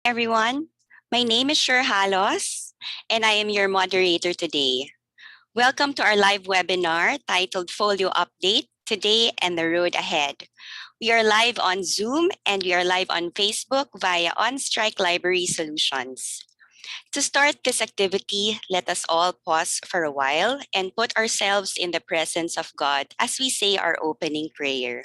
Everyone. My name is Cher and I am your moderator today. Welcome to our live webinar titled Folio Update, Today and the Road Ahead. We are live on Zoom and we are live on Facebook via OnStrike Library Solutions. To start this activity, let us all pause for a while and put ourselves in the presence of God as we say our opening prayer.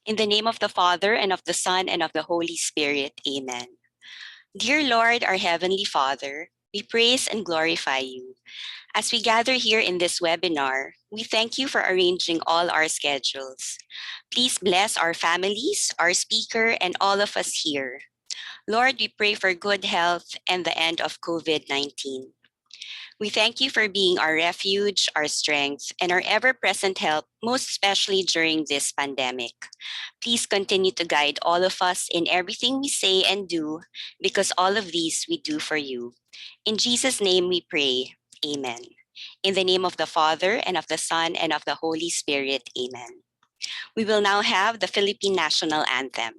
In the name of the Father, and of the Son, and of the Holy Spirit. Amen. Dear Lord, our Heavenly Father, we praise and glorify you. As we gather here in this webinar, we thank you for arranging all our schedules. Please bless our families, our speaker, and all of us here. Lord, we pray for good health and the end of COVID-19. We thank you for being our refuge, our strength, and our ever-present help, most especially during this pandemic. Please continue to guide all of us in everything we say and do, because all of these we do for you. In Jesus' name we pray. Amen. In the name of the Father, and of the Son, and of the Holy Spirit. Amen. We will now have the Philippine National Anthem.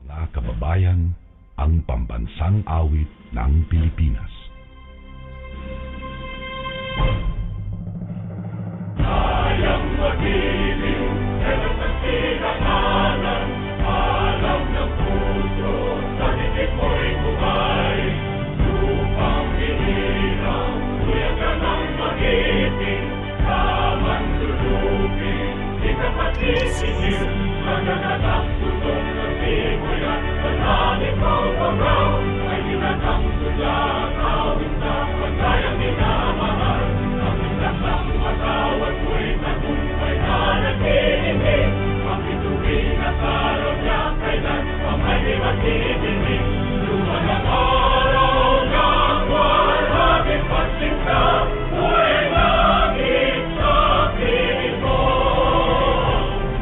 Mga kababayan, ang pambansang awit ng Pilipinas. Sayang magiliw, pero sa sinakalan, alam ng puso, sa dikit mo'y buhay. Lupang hinirang, tuya ka ng magiting, kaman lulupin, di ka patisisir, maganalang tutok ng timoy at panangin mo pagaw, ay dinatang tulad, awit na pagkayang minamahal, ang isang matawad mo'y tagumpay na nagtinig, ang ituwing at araw niya kailan pamay di magtitig, luman ang araw ng walang pagsinta, buhay langit sa piling mo,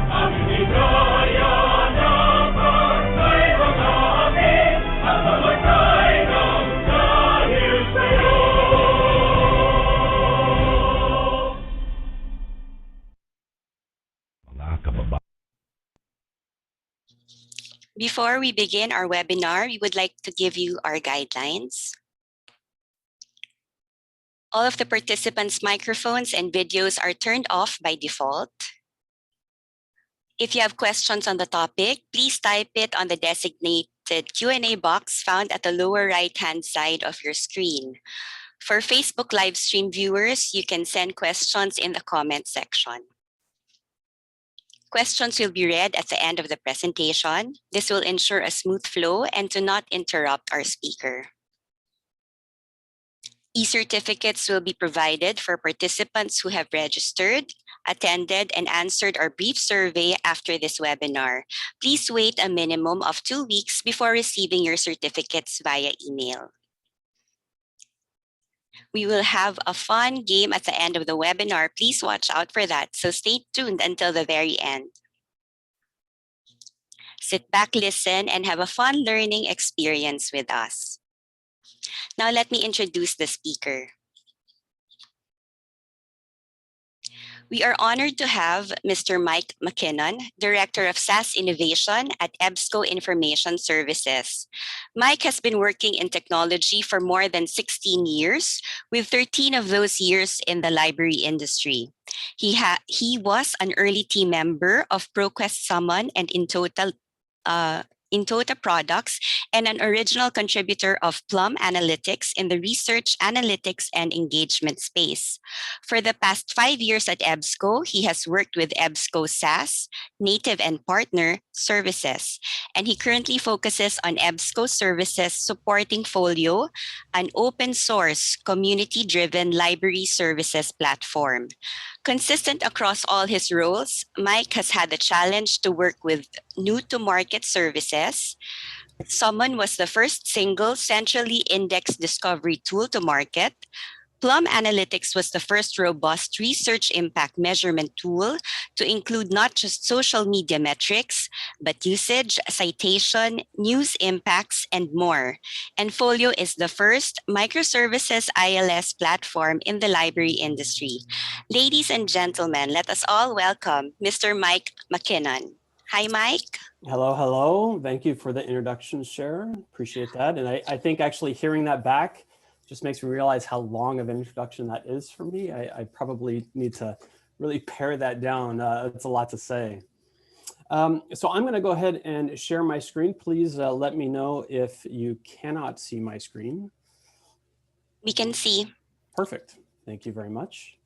ang hinigaya na pagkay mga amin, at mamatay ng dahil sa'yo. Mga kababayan. Before we begin our webinar, we would like to give you our guidelines. All of the participants' microphones and videos are turned off by default. If you have questions on the topic, please type it on the designated Q&A box found at the lower right-hand side of your screen. For Facebook live stream viewers, you can send questions in the comment section. Questions will be read at the end of the presentation. This will ensure a smooth flow and to not interrupt our speaker. E-certificates will be provided for participants who have registered, attended, and answered our brief survey after this webinar. Please wait a minimum of 2 weeks before receiving your certificates via email. We will have a fun game at the end of the webinar. Please watch out for that, so stay tuned until the very end. Sit back, listen, and have a fun learning experience with us. Now let me introduce the speaker. We are honored to have Mr. McKinnon, Director of SaaS Innovation at EBSCO Information Services. Mike has been working in technology for more than 16 years, with 13 of those years in the library industry. He was an early team member of ProQuest Summon and Intota products, and an original contributor of Plum Analytics in the research, analytics, and engagement space. For the past 5 years at EBSCO, he has worked with EBSCO SaaS, Native and Partner Services, and he currently focuses on EBSCO Services supporting FOLIO, an open-source, community-driven library services platform. Consistent across all his roles, Mike has had the challenge to work with new-to-market services. Summon was the first single centrally indexed discovery tool to market. Plum Analytics was the first robust research impact measurement tool to include not just social media metrics, but usage, citation, news impacts, and more. And FOLIO is the first microservices ILS platform in the library industry. Ladies and gentlemen, let us all welcome Mr. Mike McKinnon. Hi, Mike. Hello, hello. Thank you for the introduction, Cher. Appreciate that. And I think actually hearing that back just makes me realize how long of an introduction that is for me. I probably need to really pare that down. It's a lot to say. So I'm going to go ahead and share my screen. Please let me know if you cannot see my screen. We can see. Perfect. Thank you very much.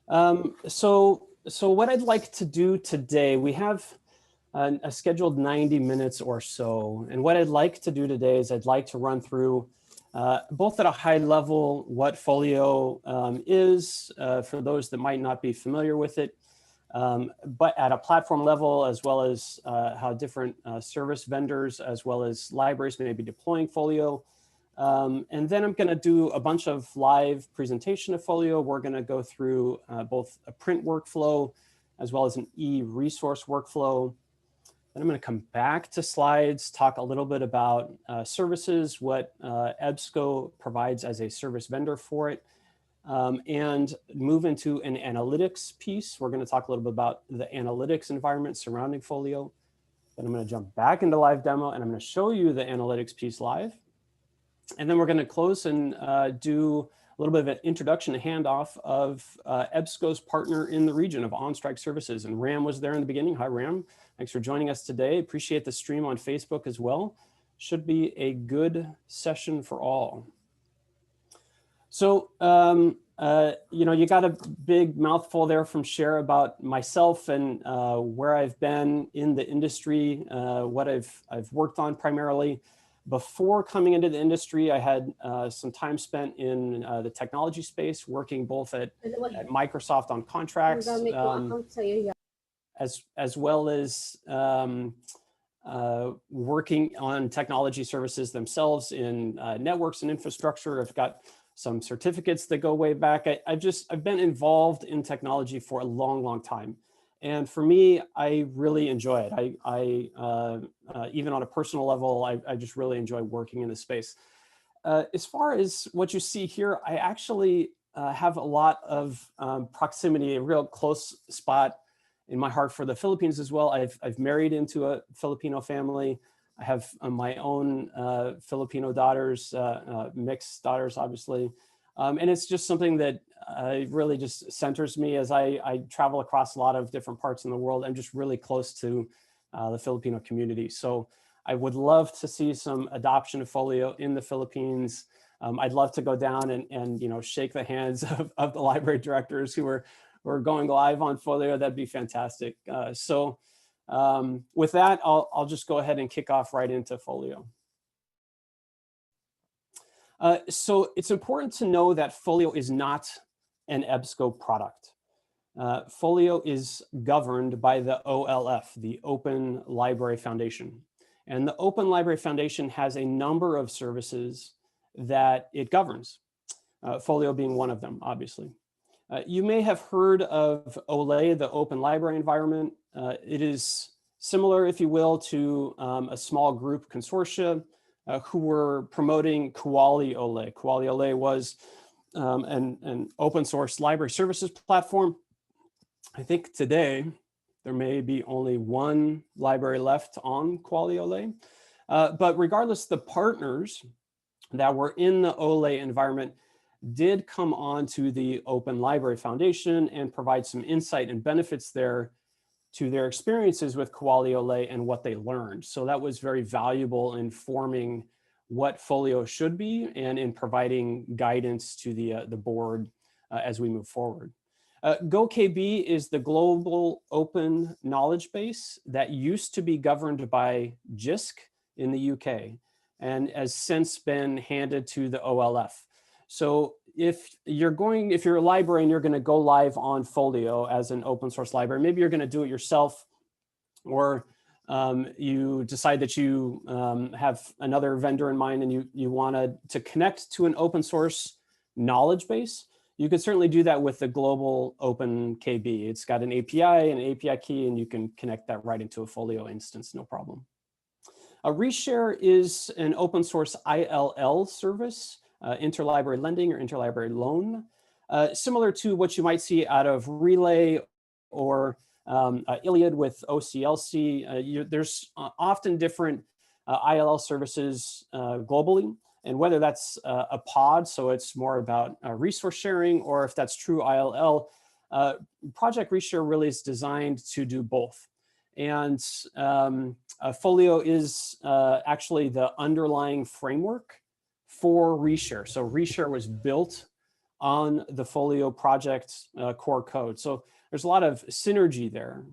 So what I'd like to do today, we have a scheduled 90 minutes or so. And what I'd like to do today is I'd like to run through both at a high level what FOLIO is for those that might not be familiar with it, but at a platform level, as well as how different service vendors as well as libraries may be deploying FOLIO. And then I'm going to do a bunch of live presentation of FOLIO. We're going to go through both a print workflow as well as an EResource workflow. Then I'm going to come back to slides, talk a little bit about services, what EBSCO provides as a service vendor for it, and move into an analytics piece. We're going to talk a little bit about the analytics environment surrounding FOLIO. Then I'm going to jump back into live demo, and I'm going to show you the analytics piece live. And then we're going to close and do a little bit of an introduction, a handoff of EBSCO's partner in the region of on-strike services. And Ram was there in the beginning. Hi, Ram. Thanks for joining us today. Appreciate the stream on Facebook as well. Should be a good session for all. So, you got a big mouthful there from Cher about myself and where I've been in the industry, what I've worked on primarily. Before coming into the industry, I had some time spent in the technology space, working both at Microsoft on contracts, as well as working on technology services themselves in networks and infrastructure. I've got some certificates that go way back. I've been involved in technology for a long, long time. And for me, I really enjoy it. Even on a personal level, I just really enjoy working in this space. As far as what you see here, I actually have a lot of proximity, a real close spot in my heart for the Philippines as well. I've married into a Filipino family. I have my own Filipino daughters, mixed daughters, obviously. And it's just something that really just centers me as I travel across a lot of different parts in the world. I'm just really close to the Filipino community. So I would love to see some adoption of FOLIO in the Philippines. I'd love to go down and shake the hands of the library directors who are going live on FOLIO. That'd be fantastic. With that, I'll just go ahead and kick off right into FOLIO. So it's important to know that FOLIO is not an EBSCO product. FOLIO is governed by the OLF, the Open Library Foundation. And the Open Library Foundation has a number of services that it governs, FOLIO being one of them, obviously. You may have heard of OLE, the Open Library Environment. It is similar, if you will, to a small group consortia who were promoting Kuali OLE. Kuali OLE was an open source library services platform. I think today there may be only one library left on Kuali OLE. But regardless, the partners that were in the OLE environment did come on to the Open Library Foundation and provide some insight and benefits there to their experiences with Kuali OLE and what they learned. So that was very valuable in forming what FOLIO should be and in providing guidance to the board as we move forward. GoKB is the global open knowledge base that used to be governed by JISC in the UK and has since been handed to the OLF. So if you're a librarian, you're going to go live on FOLIO as an open source library, maybe you're going to do it yourself, or you decide that you have another vendor in mind and you want to connect to an open source knowledge base, you could certainly do that with the global open KB. It's got an API and an API key, and you can connect that right into a Folio instance, no problem. Reshare is an open source ILL service, interlibrary lending or interlibrary loan, similar to what you might see out of Relay or Iliad with OCLC. There's often different ILL services globally, and whether that's a pod, so it's more about resource sharing, or if that's true ILL, Project Reshare really is designed to do both. And Folio is actually the underlying framework for Reshare. So Reshare was built on the Folio project core code. So there's a lot of synergy there.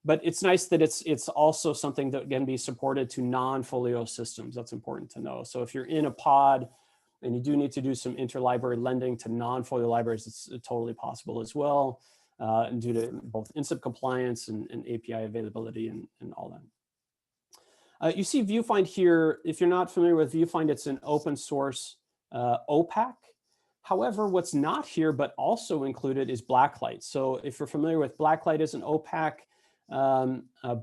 But it's nice that it's also something that can be supported to non-Folio systems. That's important to know. So if you're in a pod and you do need to do some interlibrary lending to non-Folio libraries, it's totally possible as well, and due to both INSIP compliance and API availability and all that. You see Viewfind here. If you're not familiar with Viewfind, it's an open source OPAC. However, what's not here but also included is Blacklight. So if you're familiar with Blacklight as an OPAC,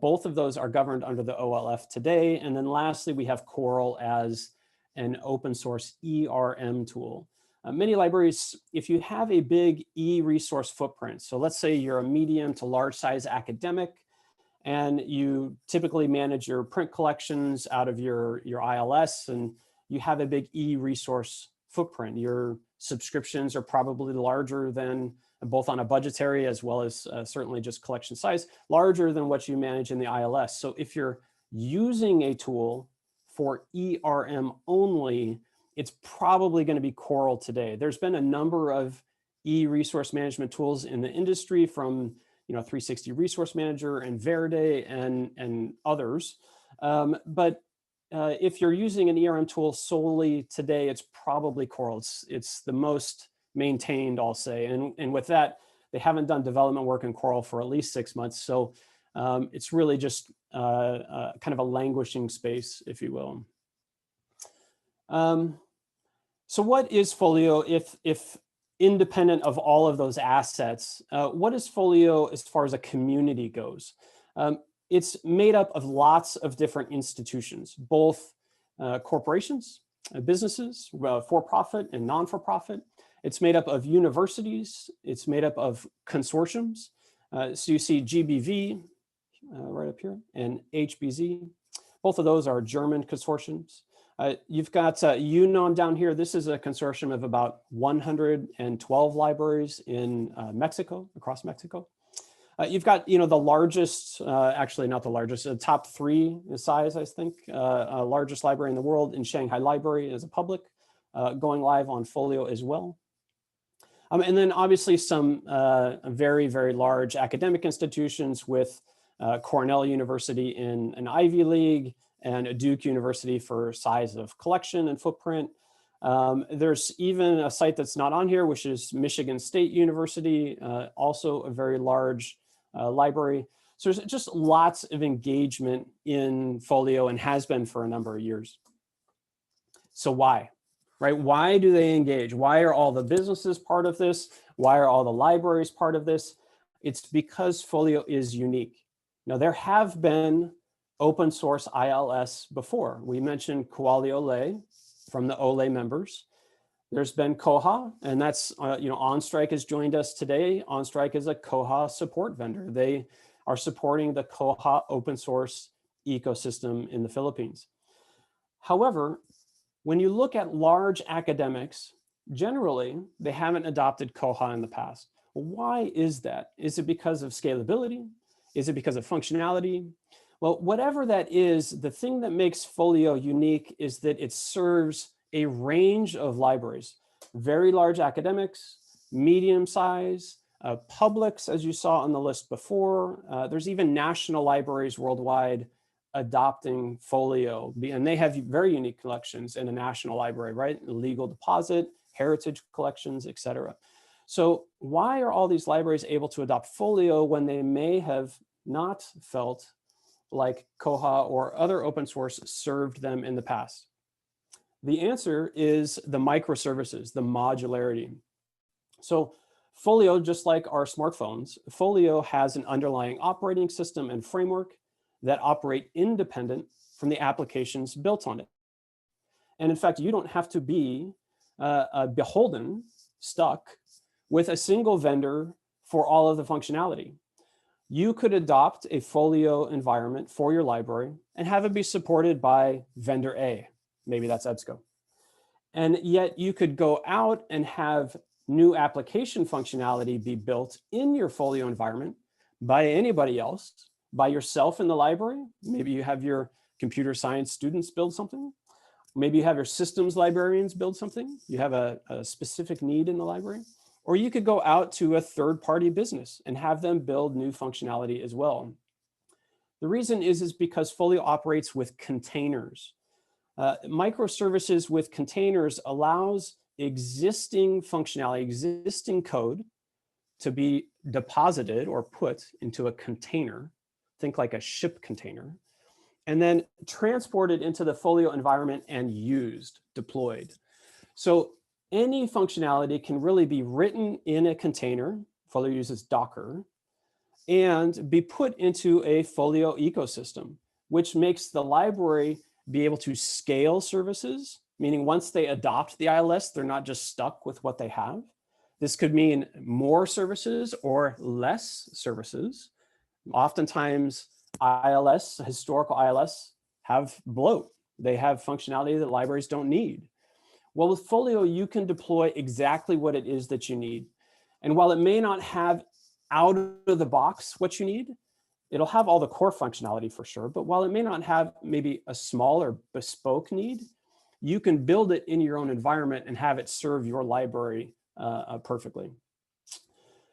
both of those are governed under the OLF today. And then lastly, we have Coral as an open source ERM tool. Many libraries, if you have a big e-resource footprint, so let's say you're a medium to large size academic, and you typically manage your print collections out of your ILS, and you have a big e-resource footprint. Your subscriptions are probably larger than, both on a budgetary as well as certainly just collection size, larger than what you manage in the ILS. So if you're using a tool for ERM only, it's probably going to be Coral today. There's been a number of e-resource management tools in the industry, from 360 Resource Manager and Verde and others. But if you're using an ERM tool solely today, it's probably Coral. It's the most maintained, I'll say. And with that, they haven't done development work in Coral for at least 6 months. So it's really just kind of a languishing space, if you will. So what is Folio if independent of all of those assets? What is Folio as far as a community goes? It's made up of lots of different institutions, both corporations, businesses, for-profit and non-for-profit. It's made up of universities. It's made up of consortiums. So you see GBV right up here and HBZ. Both of those are German consortiums. You've got UNON down here. This is a consortium of about 112 libraries in Mexico, across Mexico. You've got, the largest, actually not the largest, the top 3 in size, I think, largest library in the world in Shanghai Library as a public, going live on Folio as well. And then obviously some very, very large academic institutions with Cornell University in an Ivy League and Duke University for size of collection and footprint. There's even a site that's not on here, which is Michigan State University, also a very large library. So there's just lots of engagement in Folio and has been for a number of years. So why? Right? Why do they engage? Why are all the businesses part of this? Why are all the libraries part of this? It's because Folio is unique. Now, there have been open source ILS before. We mentioned Kuali Ole from the Ole members. There's been Koha, and that's, OnStrike has joined us today. OnStrike is a Koha support vendor. They are supporting the Koha open source ecosystem in the Philippines. However, when you look at large academics, generally, they haven't adopted Koha in the past. Well, why is that? Is it because of scalability? Is it because of functionality? Well, whatever that is, the thing that makes Folio unique is that it serves a range of libraries, very large academics, medium size, publics, as you saw on the list before. There's even national libraries worldwide adopting Folio, and they have very unique collections in a national library, right? Legal deposit, heritage collections, et cetera. So why are all these libraries able to adopt Folio when they may have not felt like Koha or other open source served them in the past? The answer is the microservices, the modularity. So Folio, just like our smartphones, Folio has an underlying operating system and framework that operate independent from the applications built on it. And in fact, you don't have to be beholden, stuck with a single vendor for all of the functionality. You could adopt a Folio environment for your library and have it be supported by vendor A. Maybe that's EBSCO. And yet you could go out and have new application functionality be built in your Folio environment by anybody else, by yourself in the library. Maybe you have your computer science students build something. Maybe you have your systems librarians build something. You have a specific need in the library. Or you could go out to a third-party business and have them build new functionality as well. The reason is because Folio operates with containers. Microservices with containers allows existing functionality, existing code to be deposited or put into a container, think like a ship container, and then transported into the Folio environment and used, deployed. So any functionality can really be written in a container, Folio uses Docker, and be put into a Folio ecosystem, which makes the library be able to scale services, meaning once they adopt the ILS, they're not just stuck with what they have. This could mean more services or less services. Oftentimes, ILS, historical ILS, have bloat. They have functionality that libraries don't need. Well, with Folio, you can deploy exactly what it is that you need. And while it may not have out of the box what you need, it'll have all the core functionality for sure. But while it may not have maybe a small or bespoke need, you can build it in your own environment and have it serve your library perfectly.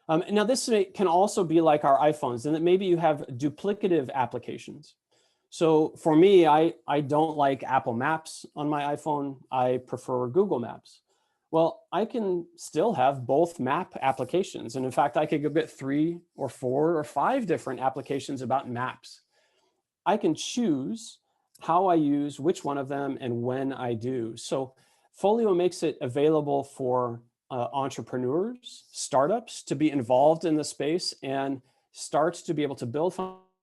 Now, this can also be like our iPhones, and that maybe you have duplicative applications. So for me, I don't like Apple Maps on my iPhone. I prefer Google Maps. Well, I can still have both map applications. And in fact, I could go get 3 or 4 or 5 different applications about maps. I can choose how I use which one of them and when I do. So Folio makes it available for entrepreneurs, startups to be involved in the space and start to be able to build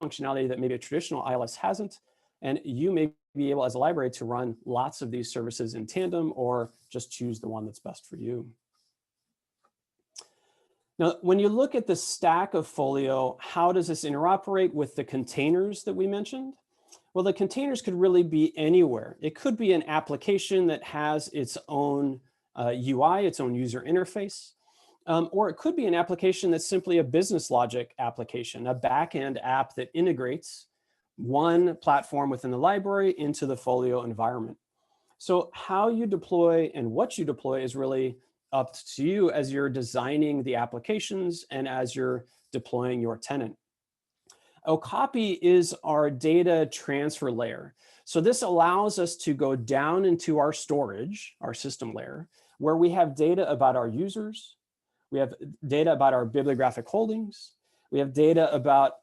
functionality that maybe a traditional ILS hasn't. And you may be able as a library to run lots of these services in tandem or just choose the one that's best for you. Now, when you look at the stack of Folio, how does this interoperate with the containers that we mentioned? Well, the containers could really be anywhere. It could be an application that has its own UI, its own user interface, or it could be an application that's simply a business logic application, a back-end app that integrates one platform within the library into the Folio environment. So how you deploy and what you deploy is really up to you as you're designing the applications and as you're deploying your tenant. Okapi is our data transfer layer. So this allows us to go down into our storage, our system layer, where we have data about our users. We have data about our bibliographic holdings. We have data about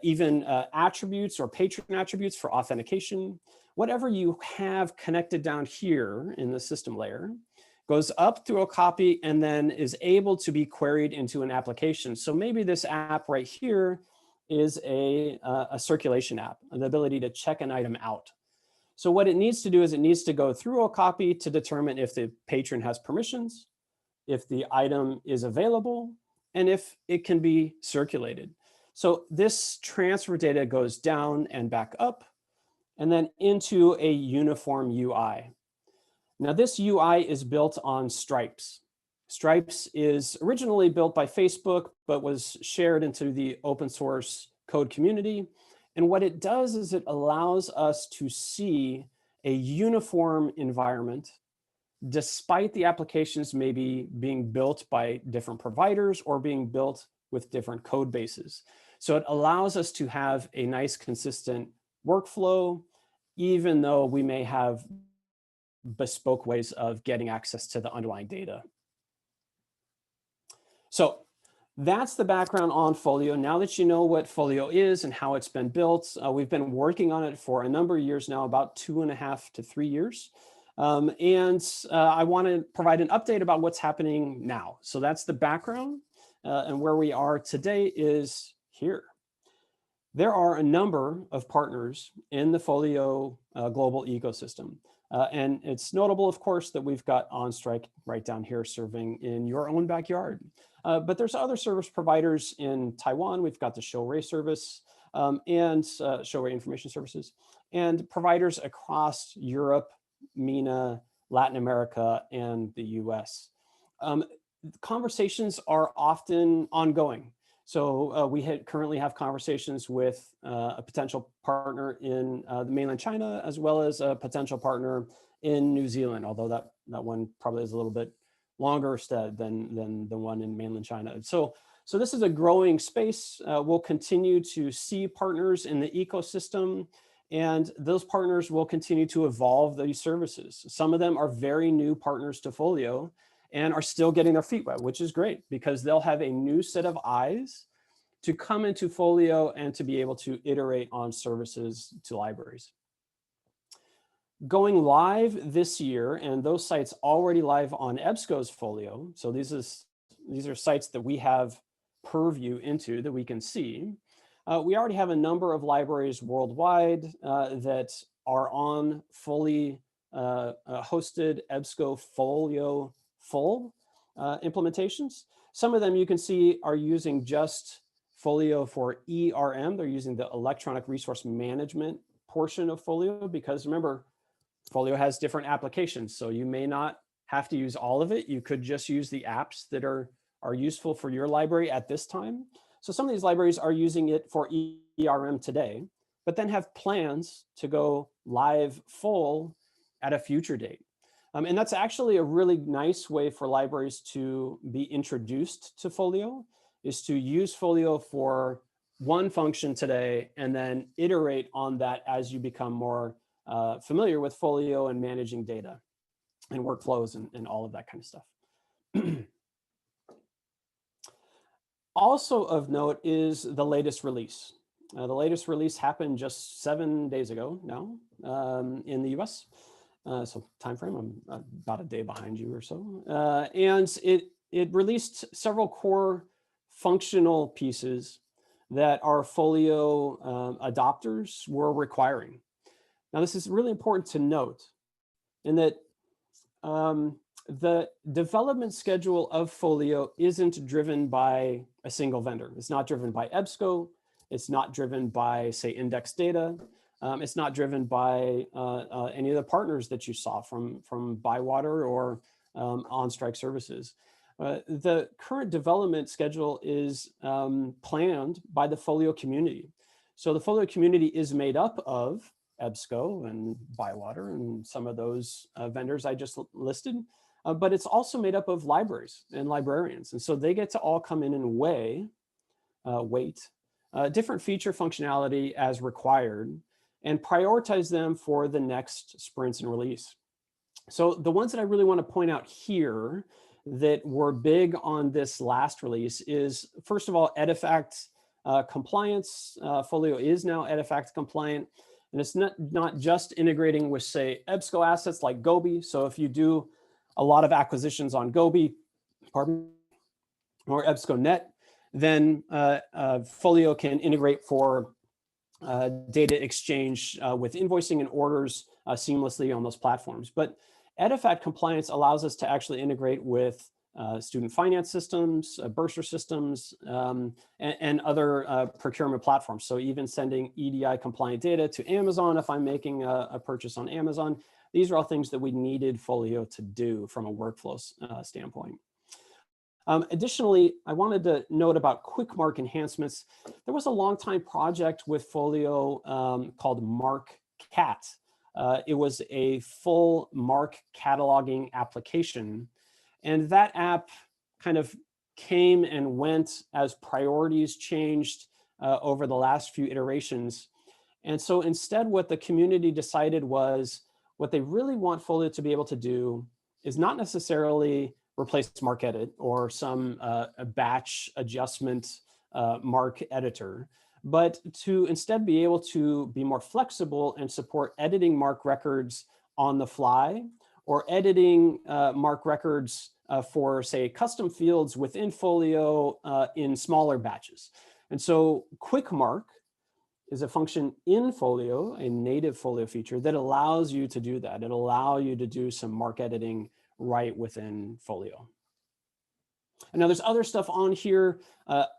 even attributes or patron attributes for authentication. Whatever you have connected down here in the system layer goes up through Okapi and then is able to be queried into an application. So maybe this app right here is a circulation app, the ability to check an item out. So what it needs to do is it needs to go through Okapi to determine if the patron has permissions, if the item is available, and if it can be circulated. So this transfer data goes down and back up, and then into a uniform UI. Now this UI is built on Stripes. Stripes is originally built by Facebook, but was shared into the open source code community. And what it does is it allows us to see a uniform environment despite the applications maybe being built by different providers or being built with different code bases. So it allows us to have a nice consistent workflow, even though we may have bespoke ways of getting access to the underlying data. So that's the background on Folio. Now that you know what Folio is and how it's been built, we've been working on it for a number of years now, about 2.5 to 3 years. I want to provide an update about what's happening now. So that's the background, and where we are today is here. There are a number of partners in the FOLIO global ecosystem. And it's notable, of course, that we've got OnStrike right down here serving in your own backyard. But there's other service providers in Taiwan. We've got the Cher service and Cher Information Services, and providers across Europe, MENA, Latin America, and the US. Conversations are often ongoing. So we currently have conversations with a potential partner in the mainland China, as well as a potential partner in New Zealand, although that one probably is a little bit longer than the one in mainland China. So this is a growing space. We'll continue to see partners in the ecosystem, and those partners will continue to evolve these services. Some of them are very new partners to FOLIO and are still getting their feet wet, which is great because they'll have a new set of eyes to come into FOLIO and to be able to iterate on services to libraries. Going live this year, and those sites already live on EBSCO's FOLIO. So these are sites that we have purview into that we can see. We already have a number of libraries worldwide that are on fully hosted EBSCO FOLIO full implementations. Some of them you can see are using just FOLIO for ERM. They're using the electronic resource management portion of FOLIO because remember, FOLIO has different applications. So you may not have to use all of it. You could just use the apps that are useful for your library at this time. So some of these libraries are using it for ERM today, but then have plans to go live full at a future date. And that's actually a really nice way for libraries to be introduced to FOLIO, is to use FOLIO for one function today and then iterate on that as you become more familiar with FOLIO and managing data and workflows and all of that kind of stuff. Also of note is the latest release. The latest release happened just 7 days ago now in the US. So time frame, I'm about a day behind you or so. And it released several core functional pieces that our FOLIO adopters were requiring. Now, this is really important to note in that the development schedule of FOLIO isn't driven by a single vendor. It's not driven by EBSCO. It's not driven by, say, index data. It's not driven by any of the partners that you saw from Bywater or OnStrike services. The current development schedule is planned by the FOLIO community. So the FOLIO community is made up of EBSCO and Bywater and some of those vendors I just listed, but it's also made up of libraries and librarians. And so they get to all come in and weight different feature functionality as required and prioritize them for the next sprints and release. So the ones that I really want to point out here that were big on this last release is, first of all, EDIFACT compliance. FOLIO is now EDIFACT compliant. And it's not just integrating with, say, EBSCO assets like Gobi. So if you do a lot of acquisitions on Gobi, or EBSCO.NET, then FOLIO can integrate for data exchange with invoicing and orders seamlessly on those platforms. But EDIFACT compliance allows us to actually integrate with student finance systems, bursar systems, and other procurement platforms. So even sending EDI compliant data to Amazon if I'm making a purchase on Amazon, these are all things that we needed FOLIO to do from a workflow standpoint. Additionally, I wanted to note about quick mark enhancements. There was a long time project with FOLIO called MarkCat. It was a full mark cataloging application. And that app kind of came and went as priorities changed over the last few iterations. And so instead, what the community decided was what they really want FOLIO to be able to do is not necessarily replace MarkEdit or some batch adjustment mark editor, but to instead be able to be more flexible and support editing mark records on the fly or editing MARC records for, say, custom fields within FOLIO in smaller batches. And so quick MARC is a function in FOLIO, a native FOLIO feature that allows you to do that. It'll allow you to do some MARC editing right within FOLIO. And now there's other stuff on here.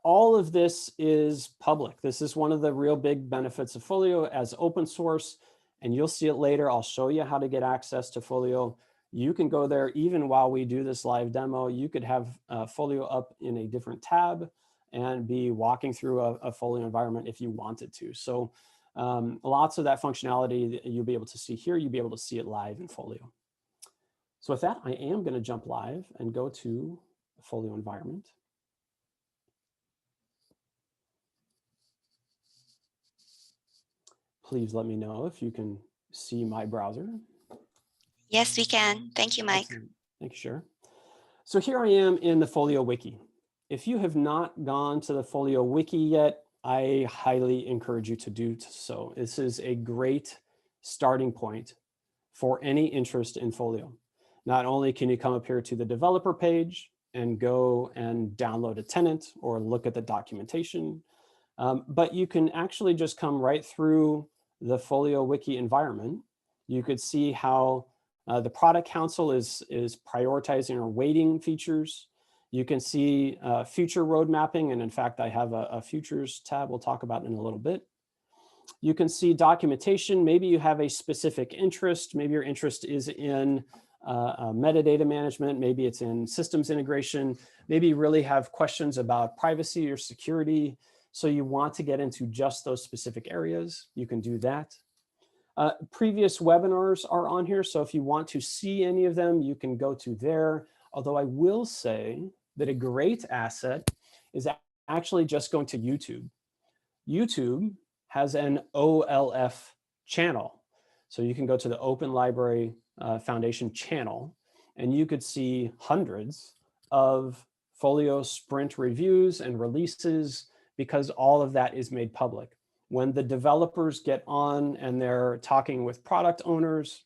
All of this is public. This is one of the real big benefits of FOLIO as open source, and you'll see it later. I'll show you how to get access to FOLIO. You can go there even while we do this live demo. You could have FOLIO up in a different tab and be walking through a FOLIO environment if you wanted to. So lots of that functionality that you'll be able to see here, you'll be able to see it live in FOLIO. So with that, I am going to jump live and go to the FOLIO environment. Please let me know if you can see my browser. Yes, we can. Thank you, Mike. Excellent. Thank you, Cher. So here I am in the FOLIO Wiki. If you have not gone to the FOLIO Wiki yet, I highly encourage you to do so. This is a great starting point for any interest in FOLIO. Not only can you come up here to the developer page and go and download a tenant or look at the documentation, but you can actually just come right through the FOLIO Wiki environment. You could see how the product council is prioritizing or weighting features. You can see future road mapping, and in fact, I have a futures tab we'll talk about in a little bit. You can see documentation. Maybe you have a specific interest. Maybe your interest is in metadata management. Maybe it's in systems integration. Maybe you really have questions about privacy or security. So you want to get into just those specific areas. You can do that. Previous webinars are on here. So if you want to see any of them, you can go to there. Although I will say that a great asset is actually just going to YouTube. YouTube has an OLF channel. So you can go to the Open Library Foundation channel, and you could see hundreds of FOLIO sprint reviews and releases because all of that is made public. When the developers get on and they're talking with product owners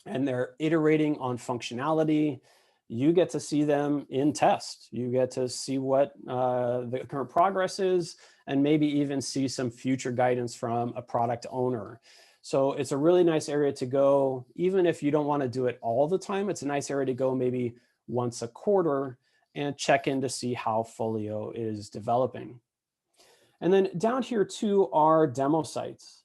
and they're iterating on functionality, you get to see them in test. You get to see what the current progress is and maybe even see some future guidance from a product owner. So it's a really nice area to go. Even if you don't want to do it all the time, it's a nice area to go maybe once a quarter and check in to see how FOLIO is developing. And then down here too are demo sites.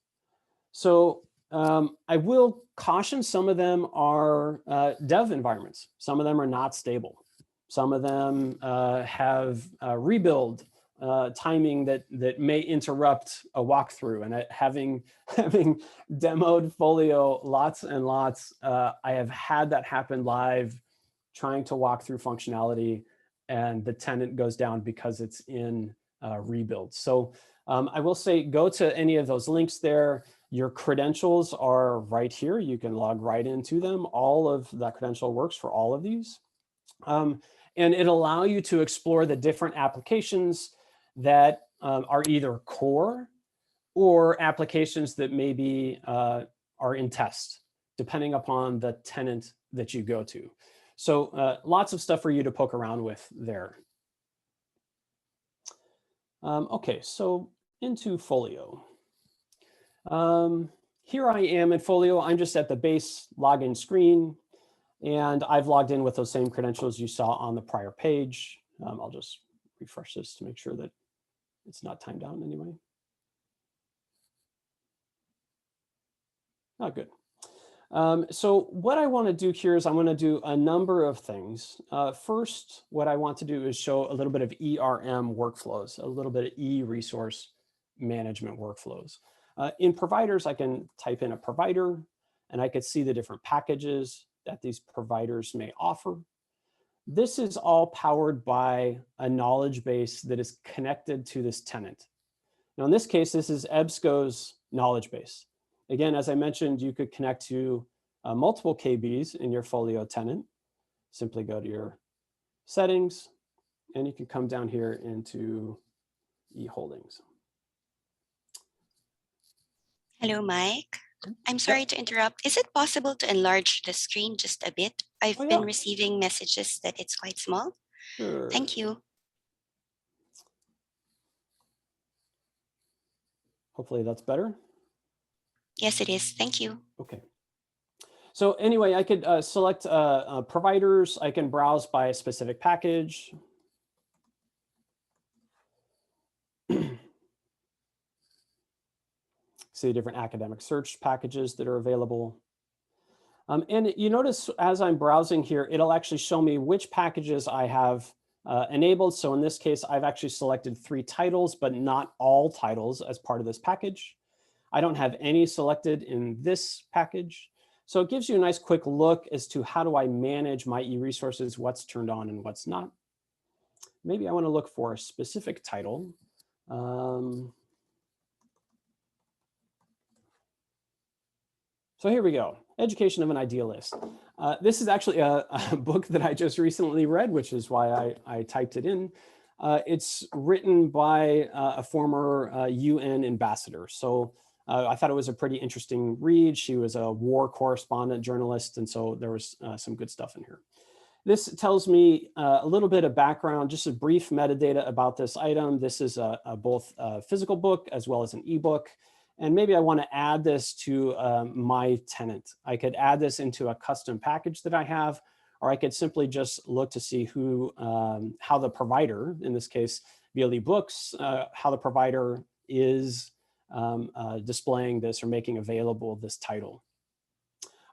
So I will caution some of them are dev environments. Some of them are not stable. Some of them have rebuild timing that may interrupt a walkthrough. And having demoed FOLIO lots and lots, I have had that happen live, trying to walk through functionality, and the tenant goes down because it's in rebuild. So I will say go to any of those links there. Your credentials are right here. You can log right into them. All of that credential works for all of these. And it'll allow you to explore the different applications that are either core or applications that maybe are in test, depending upon the tenant that you go to. So lots of stuff for you to poke around with there. Okay, so into FOLIO. Here I am in FOLIO. I'm just at the base login screen, and I've logged in with those same credentials you saw on the prior page. I'll just refresh this to make sure that it's not timed out in any way. Oh, good. So what I want to do here is I'm going to do a number of things. First, what I want to do is show a little bit of ERM workflows, a little bit of EResource Management workflows. In providers, I can type in a provider, and I could see the different packages that these providers may offer. This is all powered by a knowledge base that is connected to this tenant. Now, in this case, this is EBSCO's knowledge base. Again, as I mentioned, you could connect to multiple KBs in your FOLIO tenant. Simply go to your settings, and you can come down here into eHoldings. Hello, Mike. I'm sorry to interrupt. Is it possible to enlarge the screen just a bit? I've Oh been yeah, receiving messages that it's quite small. sure. Thank you. Hopefully that's better. Yes, it is. Thank you. Okay. So anyway, I could select providers. I can browse by a specific package. See different academic search packages that are available. And you notice as I'm browsing here, it'll actually show me which packages I have enabled. So in this case, I've actually selected 3 titles, but not all titles as part of this package. I don't have any selected in this package. So it gives you a nice quick look as to how do I manage my e-resources, what's turned on and what's not. Maybe I want to look for a specific title. So here we go, Education of an Idealist. This is actually a book that I just recently read, which is why I typed it in. It's written by a former UN ambassador. So I thought it was a pretty interesting read. She was a war correspondent journalist, and so there was some good stuff in here. This tells me a little bit of background, just a brief metadata about this item. This is both a physical book as well as an ebook. And maybe I want to add this to my tenant. I could add this into a custom package that I have, or I could simply just look to see who, how the provider, in this case, VLE Books, how the provider is displaying this or making available this title.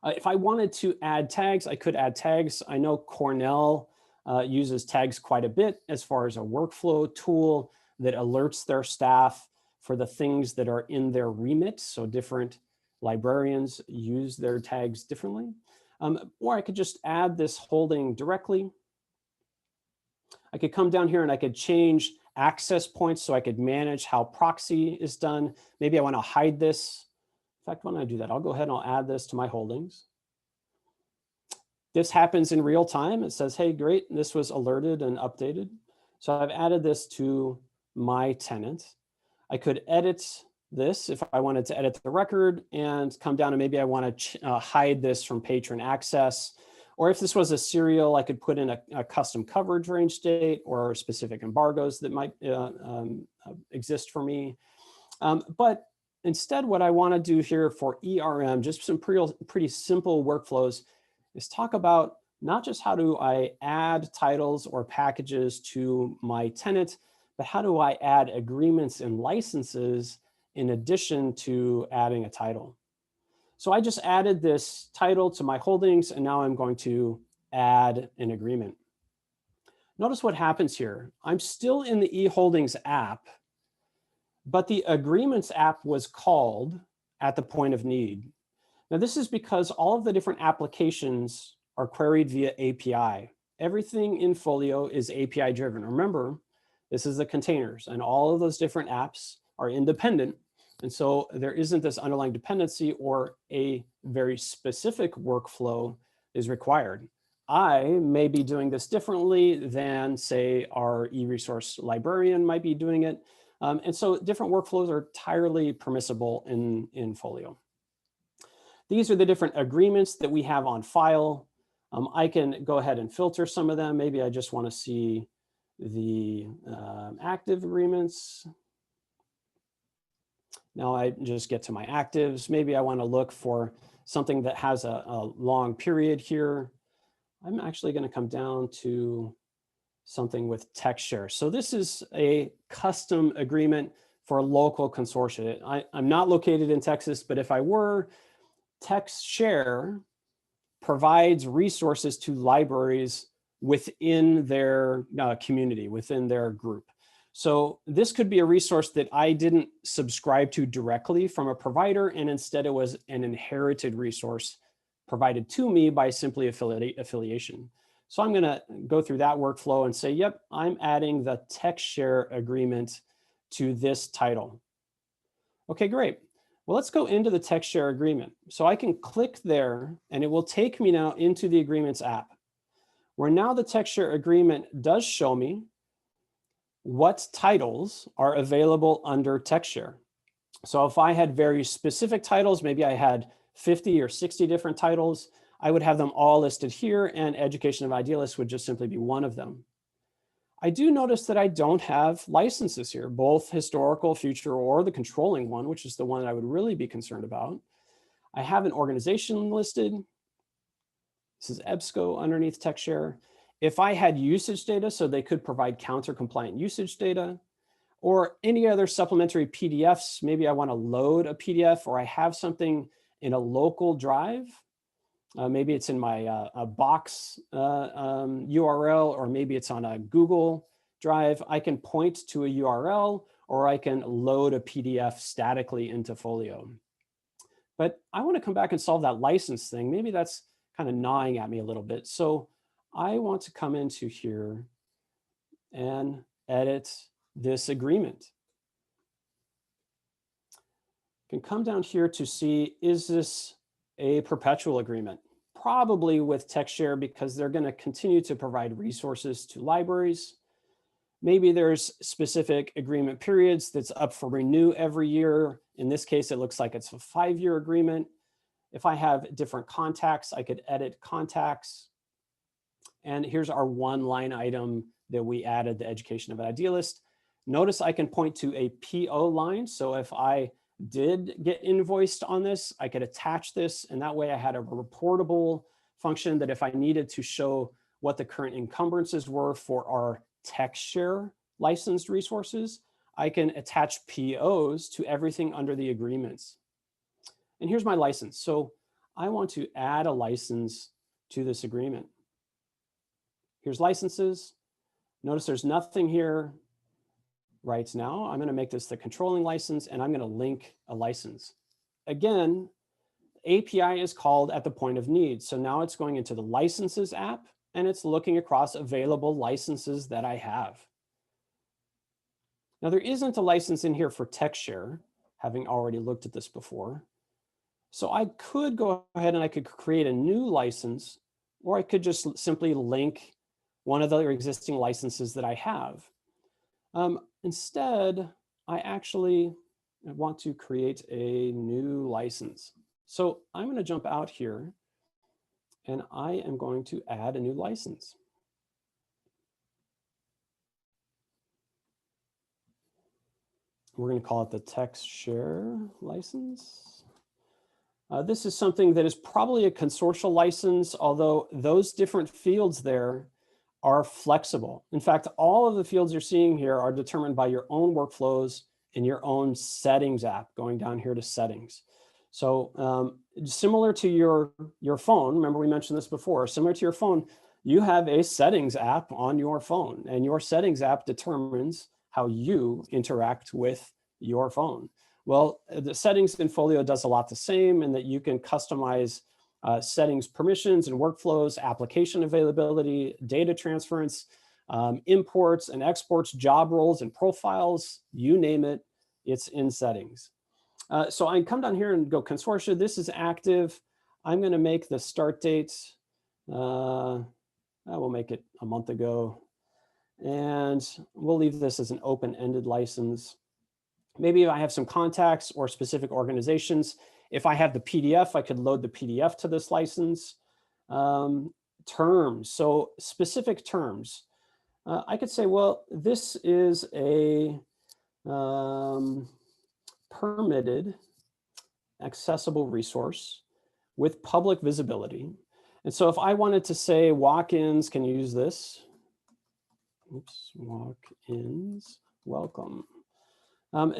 If I wanted to add tags, I could add tags. I know Cornell uses tags quite a bit as far as a workflow tool that alerts their staff for the things that are in their remit. So different librarians use their tags differently. Or I could just add this holding directly. I could come down here and I could change access points so I could manage how proxy is done. Maybe I want to hide this. In fact, when I do that, I'll go ahead and I'll add this to my holdings. This happens in real time. It says, hey, great, this was alerted and updated. So I've added this to my tenant. I could edit this if I wanted to edit the record and come down and maybe I want to hide this from patron access. Or if this was a serial, I could put in a custom coverage range date or specific embargoes that might exist for me. But instead, what I want to do here for ERM, just some pretty simple workflows, is talk about not just how do I add titles or packages to my tenant, but how do I add agreements and licenses in addition to adding a title? So I just added this title to my holdings, and now I'm going to add an agreement. Notice what happens here. I'm still in the eHoldings app, but the agreements app was called at the point of need. Now this is because all of the different applications are queried via API. Everything in Folio is API driven. Remember, this is the containers, and all of those different apps are independent. And so there isn't this underlying dependency or a very specific workflow is required. I may be doing this differently than, say, our EResource librarian might be doing it. And so different workflows are entirely permissible in Folio. These are the different agreements that we have on file. I can go ahead and filter some of them. Maybe I just want to see the active agreements. Now I just get to my actives. Maybe I want to look for something that has a long period here. I'm actually going to come down to something with Techshare. So this is a custom agreement for a local consortia. I'm not located in Texas, but if I were, Techshare provides resources to libraries within their community, within their group. So this could be a resource that I didn't subscribe to directly from a provider, and instead it was an inherited resource provided to me by simply affiliation. So I'm gonna go through that workflow and say, yep, I'm adding the Techshare agreement to this title. Okay, great. Well, let's go into the Techshare agreement. So I can click there and it will take me now into the agreements app, where now the Techshare agreement does show me what titles are available under Techshare. So if I had very specific titles, maybe I had 50 or 60 different titles, I would have them all listed here, and Education of Idealist would just simply be one of them. I do notice that I don't have licenses here, both historical, future, or the controlling one, which is the one that I would really be concerned about. I have an organization listed. This is EBSCO underneath Techshare. If I had usage data, so they could provide counter-compliant usage data, or any other supplementary PDFs, maybe I want to load a PDF, or I have something in a local drive. Maybe it's in my Box URL, or maybe it's on a Google Drive. I can point to a URL, or I can load a PDF statically into Folio. But I want to come back and solve that license thing. Maybe that's kind of gnawing at me a little bit. So I want to come into here and edit this agreement. You can come down here to see, is this a perpetual agreement? Probably with Techshare, because they're going to continue to provide resources to libraries. Maybe there's specific agreement periods that's up for renew every year. In this case, it looks like it's a 5-year agreement. If I have different contacts, I could edit contacts. And here's our one line item that we added, the Education of an Idealist. Notice I can point to a PO line. So if I did get invoiced on this, I could attach this, and that way I had a reportable function that if I needed to show what the current encumbrances were for our Techshare licensed resources, I can attach POs to everything under the agreements. And here's my license. So I want to add a license to this agreement. Here's licenses. Notice there's nothing here right now. I'm going to make this the controlling license, and I'm going to link a license. Again, API is called at the point of need. So now it's going into the licenses app, and it's looking across available licenses that I have. Now there isn't a license in here for Techshare, having already looked at this before. So I could go ahead and I could create a new license, or I could just simply link one of the existing licenses that I have. Instead, I actually want to create a new license. So I'm going to jump out here, and I am going to add a new license. We're going to call it the Techshare license. This is something that is probably a consortial license, although those different fields there are flexible. In fact, all of the fields you're seeing here are determined by your own workflows in your own settings app, going down here to settings. So similar to your phone, remember we mentioned this before, similar to your phone, you have a settings app on your phone, and your settings app determines how you interact with your phone. Well, the settings in Folio does a lot the same, in that you can customize settings permissions and workflows, application availability, data transference, imports and exports, job roles and profiles, you name it, it's in settings. So I can come down here and go consortia. This is active. I'm going to make the start date. We'll make it a month ago. And we'll leave this as an open-ended license. Maybe I have some contacts or specific organizations. If I have the PDF, I could load the PDF to this license. Terms, so specific terms. I could say, well, this is a permitted accessible resource with public visibility. And so if I wanted to say walk-ins can use this, oops, walk-ins, welcome.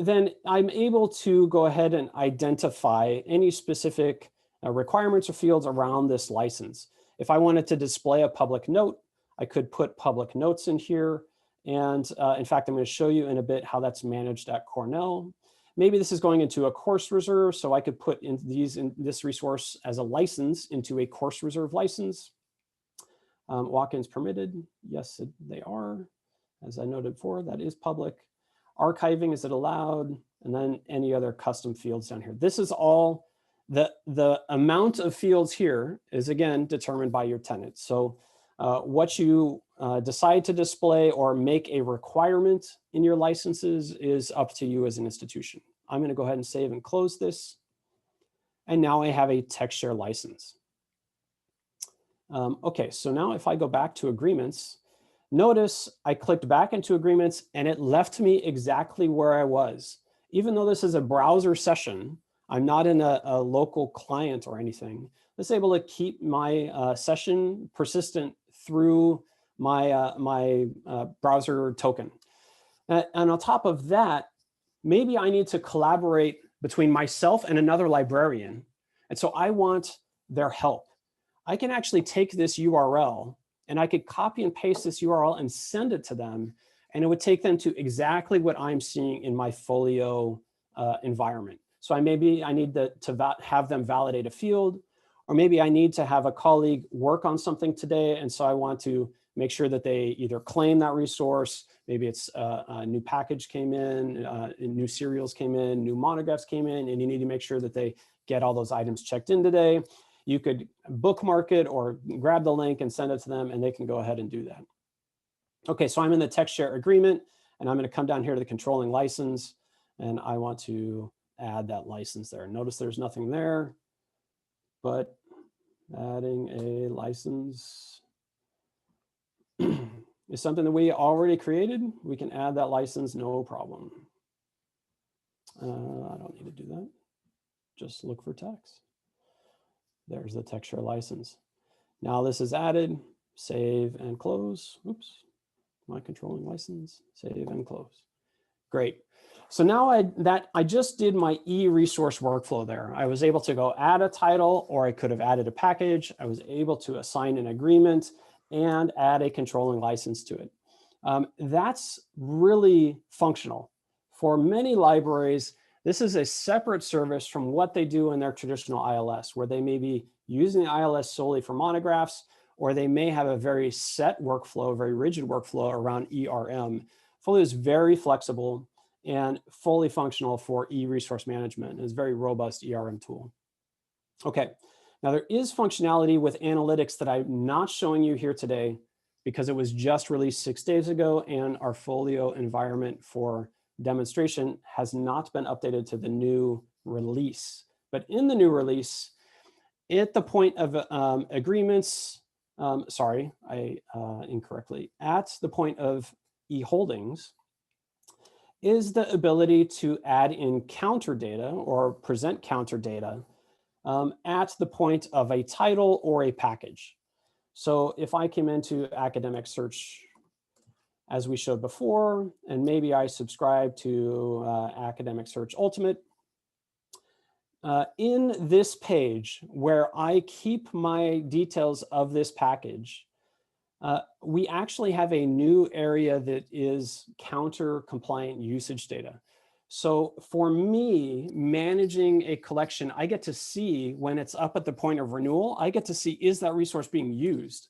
Then I'm able to go ahead and identify any specific requirements or fields around this license. If I wanted to display a public note, I could put public notes in here. And in fact, I'm going to show you in a bit how that's managed at Cornell. Maybe this is going into a course reserve, so I could put in this resource as a license into a course reserve license. Walk-ins permitted, yes, they are. As I noted before, that is public. Archiving, is it allowed? And then any other custom fields down here. This is all, the amount of fields here is again determined by your tenant. So what you decide to display or make a requirement in your licenses is up to you as an institution. I'm going to go ahead and save and close this. And now I have a Techshare license. Okay, so now if I go back to agreements, notice I clicked back into agreements and it left me exactly where I was. Even though this is a browser session, I'm not in a local client or anything. It's able to keep my session persistent through my browser token. And on top of that, maybe I need to collaborate between myself and another librarian. And so I want their help. I can actually take this URL and I could copy and paste this URL and send it to them. And it would take them to exactly what I'm seeing in my FOLIO environment. So maybe I need to have them validate a field, or maybe I need to have a colleague work on something today. And so I want to make sure that they either claim that resource, maybe it's a new package came in, new serials came in, new monographs came in, and you need to make sure that they get all those items checked in today. You could bookmark it or grab the link and send it to them and they can go ahead and do that. Okay, so I'm in the Techshare agreement and I'm going to come down here to the controlling license and I want to add that license there. Notice there's nothing there, but adding a license is something that we already created. We can add that license, no problem. I don't need to do that. Just look for text. There's the Techshare license. Now this is added, save and close. Oops, my controlling license, save and close. Great. So now I just did my EResource workflow there. I was able to go add a title, or I could have added a package. I was able to assign an agreement and add a controlling license to it. That's really functional. For many libraries, this is a separate service from what they do in their traditional ILS, where they may be using the ILS solely for monographs, or they may have a very set workflow, very rigid workflow around ERM. FOLIO is very flexible and fully functional for EResource Management. It's a very robust ERM tool. Okay, now there is functionality with analytics that I'm not showing you here today because it was just released 6 days ago and our FOLIO environment for demonstration has not been updated to the new release. But in the new release, at the point of agreements, sorry, I incorrectly, at the point of e-holdings is the ability to add in counter data or present counter data at the point of a title or a package. So if I came into academic search as we showed before, and maybe I subscribe to Academic Search Ultimate. In this page where I keep my details of this package, we actually have a new area that is counter compliant usage data. So for me, managing a collection, I get to see when it's up at the point of renewal, I get to see, is that resource being used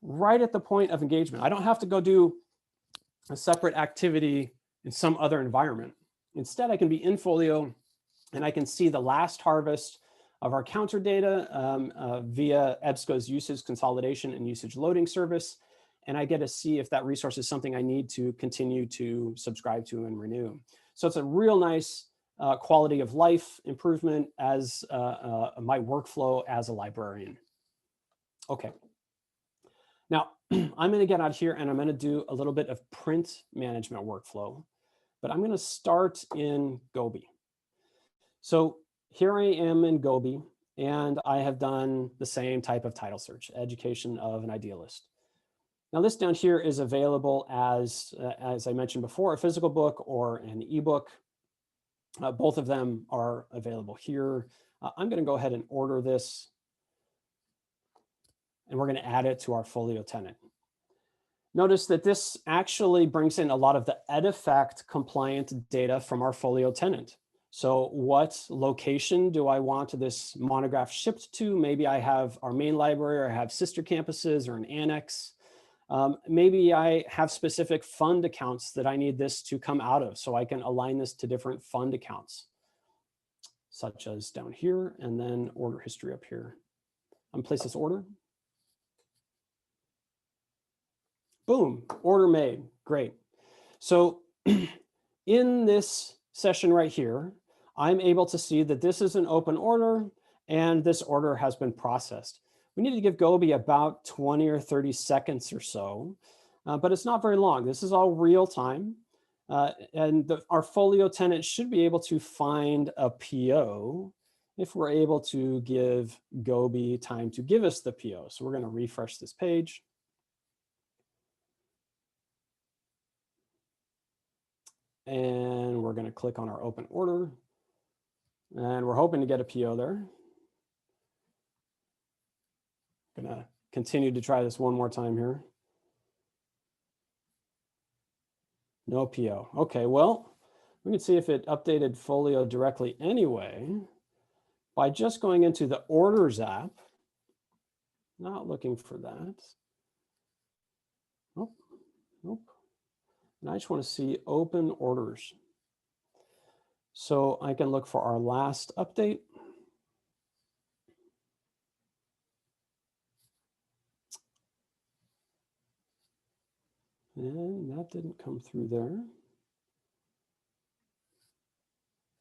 right at the point of engagement? I don't have to go do a separate activity in some other environment. Instead, I can be in FOLIO and I can see the last harvest of our counter data via EBSCO's usage consolidation and usage loading service. And I get to see if that resource is something I need to continue to subscribe to and renew. So it's a real nice quality of life improvement as my workflow as a librarian. Okay. Now, I'm going to get out here and I'm going to do a little bit of print management workflow, but I'm going to start in Gobi. So here I am in Gobi, and I have done the same type of title search, education of an idealist. Now this down here is available as I mentioned before, a physical book or an ebook. Both of them are available here. I'm going to go ahead and order this, and we're going to add it to our FOLIO tenant. Notice that this actually brings in a lot of the EDIFACT compliant data from our FOLIO tenant. So what location do I want this monograph shipped to? Maybe I have our main library, or I have sister campuses or an annex. Maybe I have specific fund accounts that I need this to come out of, so I can align this to different fund accounts, such as down here, and then order history up here. I'm place this order. Boom, order made, great. So in this session right here, I'm able to see that this is an open order and this order has been processed. We need to give Gobi about 20 or 30 seconds or so, but it's not very long. This is all real time. And our Folio tenant should be able to find a PO if we're able to give Gobi time to give us the PO. So we're going to refresh this page. And we're going to click on our open order. And we're hoping to get a PO there. I'm going to continue to try this one more time here. No PO. Okay, well, we can see if it updated Folio directly anyway by just going into the Orders app. Not looking for that. Nope, nope. And I just want to see open orders. So I can look for our last update. And that didn't come through there.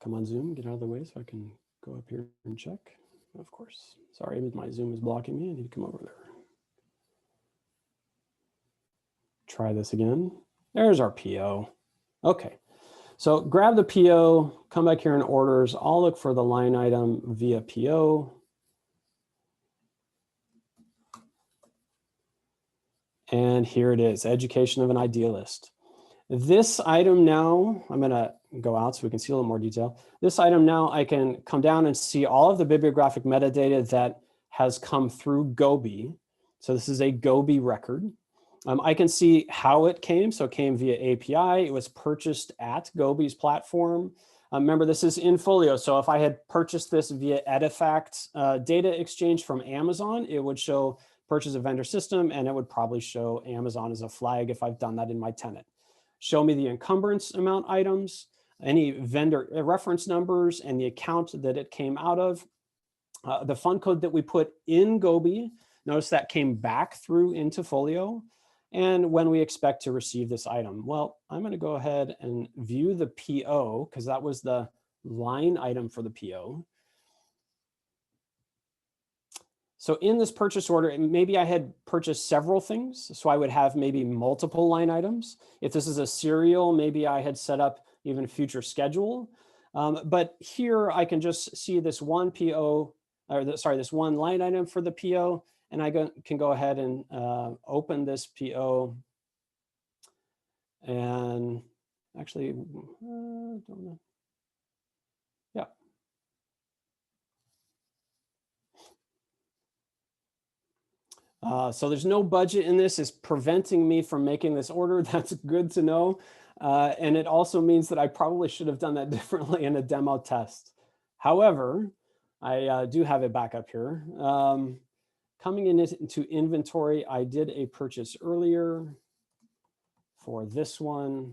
Come on, Zoom, get out of the way so I can go up here and check. Of course. Sorry, my Zoom is blocking me. I need to come over there. Try this again. There's our PO. Okay. So grab the PO, come back here in orders. I'll look for the line item via PO. And here it is, education of an idealist. This item now, I'm gonna go out so we can see a little more detail. This item now, I can come down and see all of the bibliographic metadata that has come through Gobi. So this is a Gobi record. I can see how it came. So it came via API. It was purchased at Gobi's platform. Remember, this is in Folio. So if I had purchased this via Edifact data exchange from Amazon, it would show purchase a vendor system, and it would probably show Amazon as a flag if I've done that in my tenant. Show me the encumbrance amount items, any vendor reference numbers, and the account that it came out of. The fund code that we put in Gobi, notice that came back through into Folio, and when we expect to receive this item. Well, I'm going to go ahead and view the PO because that was the line item for the PO. So in this purchase order, maybe I had purchased several things. So I would have maybe multiple line items. If this is a serial, maybe I had set up even a future schedule. But here I can just see this one PO, or this one line item for the PO. And I can go ahead and open this PO. And actually, don't know. Yeah. So there's no budget in this. It's preventing me from making this order. That's good to know. And it also means that I probably should have done that differently in a demo test. However, I do have it back up here. Coming into inventory, I did a purchase earlier for this one.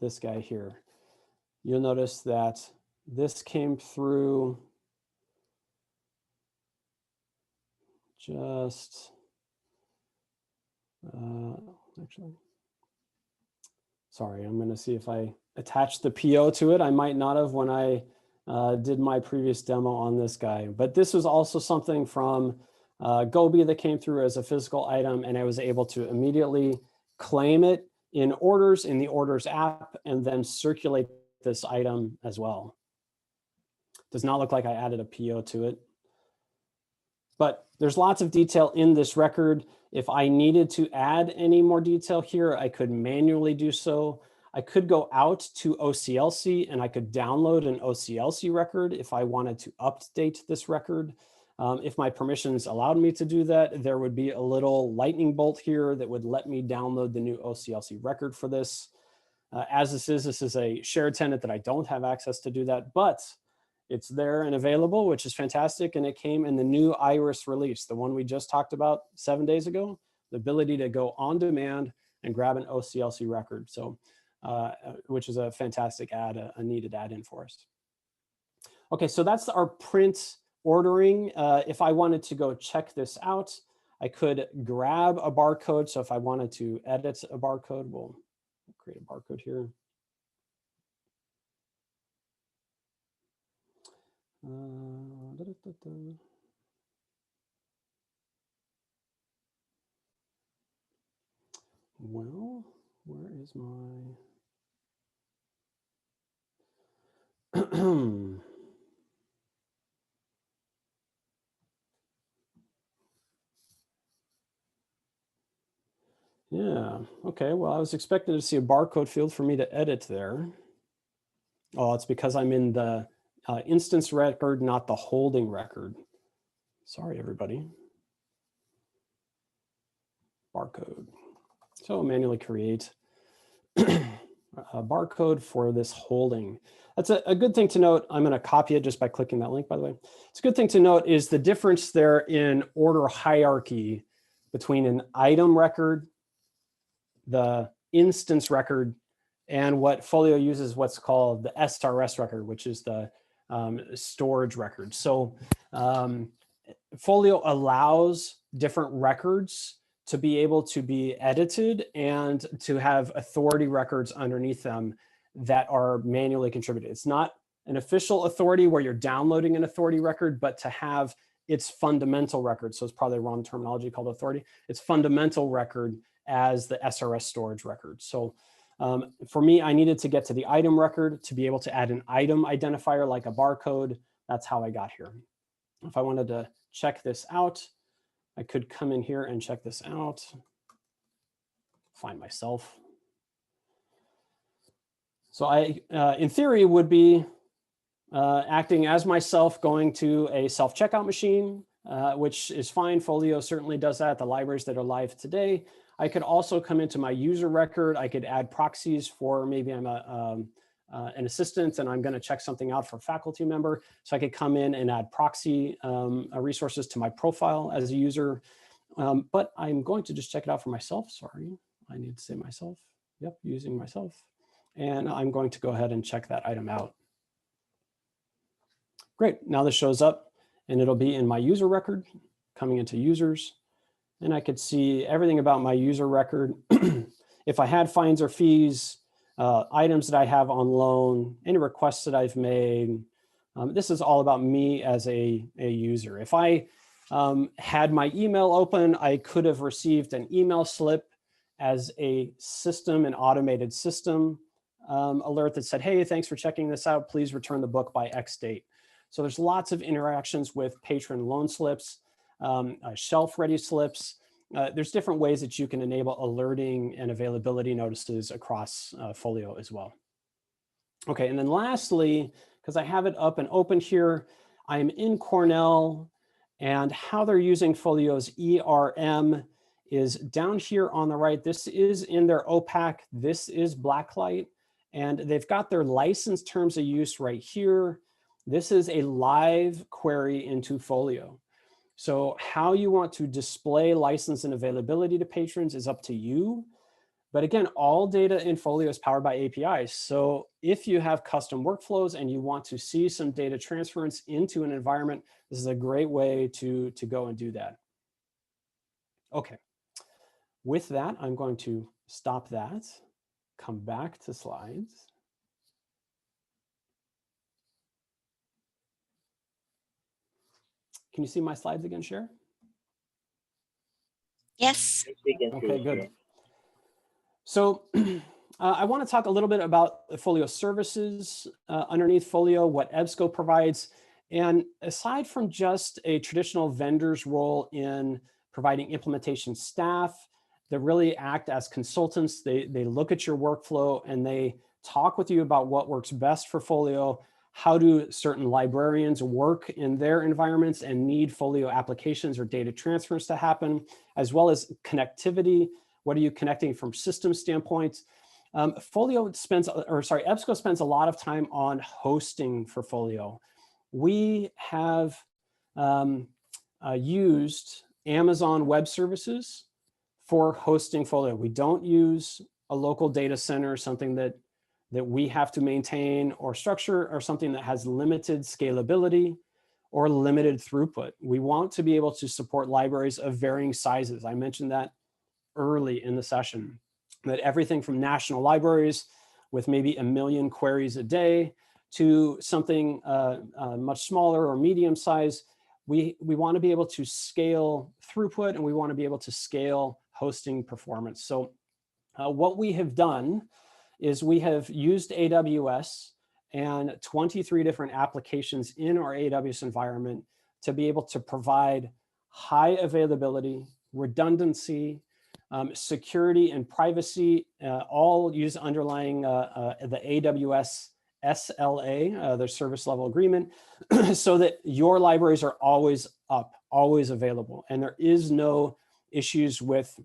This guy here. You'll notice that this came through just, actually, sorry, I'm going to see if I attach the PO to it. I might not have when I did my previous demo on this guy, but this was also something from Gobi that came through as a physical item, and I was able to immediately claim it in orders in the orders app and then circulate this item as well. Does not look like I added a PO to it, but there's lots of detail in this record. If I needed to add any more detail here, I could manually do so. I could go out to OCLC and I could download an OCLC record if I wanted to update this record. If my permissions allowed me to do that, there would be a little lightning bolt here that would let me download the new OCLC record for this. As this is a shared tenant that I don't have access to do that, but it's there and available, which is fantastic. And it came in the new Iris release, the one we just talked about 7 days ago, the ability to go on demand and grab an OCLC record. So, which is a fantastic add, a needed add-in for us. Okay, so that's our print ordering. If I wanted to go check this out, I could grab a barcode. So if I wanted to edit a barcode, we'll create a barcode here. Well, where is my... Yeah, okay, well, I was expecting to see a barcode field for me to edit there. Oh, it's because I'm in the instance record, not the holding record. Sorry, everybody. Barcode. So I'll manually create a barcode for this holding. That's a good thing to note. I'm going to copy it just by clicking that link, by the way. It's a good thing to note is the difference there in order hierarchy between an item record, the instance record, and what FOLIO uses what's called the SRS record, which is the storage record. So FOLIO allows different records to be able to be edited and to have authority records underneath them that are manually contributed. It's not an official authority where you're downloading an authority record, but to have its fundamental record. So it's probably the wrong terminology called authority. It's fundamental record as the SRS storage record. So for me, I needed to get to the item record to be able to add an item identifier like a barcode. That's how I got here. If I wanted to check this out, I could come in here and check this out, find myself. So I, in theory, would be acting as myself, going to a self-checkout machine, which is fine. FOLIO certainly does that, the libraries that are live today. I could also come into my user record. I could add proxies for maybe I'm an assistant and I'm going to check something out for a faculty member. So I could come in and add proxy resources to my profile as a user. But I'm going to just check it out for myself. Sorry, I need to say myself. Yep, using myself. And I'm going to go ahead and check that item out. Great, now this shows up and it'll be in my user record, coming into users. And I could see everything about my user record. If I had fines or fees, items that I have on loan, any requests that I've made. This is all about me as a user. If I had my email open, I could have received an email slip as a system, an automated system alert that said, hey, thanks for checking this out. Please return the book by X date. So there's lots of interactions with patron loan slips, shelf-ready slips. There's different ways that you can enable alerting and availability notices across FOLIO as well. Okay, and then lastly, because I have it up and open here, I'm in Cornell, and how they're using FOLIO's ERM is down here on the right. This is in their OPAC. This is Blacklight, and they've got their license terms of use right here. This is a live query into FOLIO. So how you want to display license and availability to patrons is up to you. But again, all data in FOLIO is powered by APIs. So if you have custom workflows and you want to see some data transference into an environment, this is a great way to go and do that. Okay, with that, I'm going to stop that, come back to slides. Can you see my slides again, Cher? Yes. Okay, good. So I want to talk a little bit about the FOLIO services underneath FOLIO, what EBSCO provides. And aside from just a traditional vendor's role in providing implementation staff that really act as consultants, they look at your workflow and they talk with you about what works best for FOLIO. How do certain librarians work in their environments and need FOLIO applications or data transfers to happen, as well as connectivity. What are you connecting from system standpoint? EBSCO spends a lot of time on hosting for FOLIO. We have used Amazon Web Services for hosting FOLIO. We don't use a local data center, something that we have to maintain or structure, or something that has limited scalability, or limited throughput. We want to be able to support libraries of varying sizes. I mentioned that early in the session, that everything from national libraries with maybe 1 million queries a day to something much smaller or medium size. We want to be able to scale throughput, and we want to be able to scale hosting performance. So what we have done is we have used AWS and 23 different applications in our AWS environment to be able to provide high availability, redundancy, security, and privacy, all use underlying the AWS SLA, their service level agreement, so that your libraries are always up, always available. And there is no issues with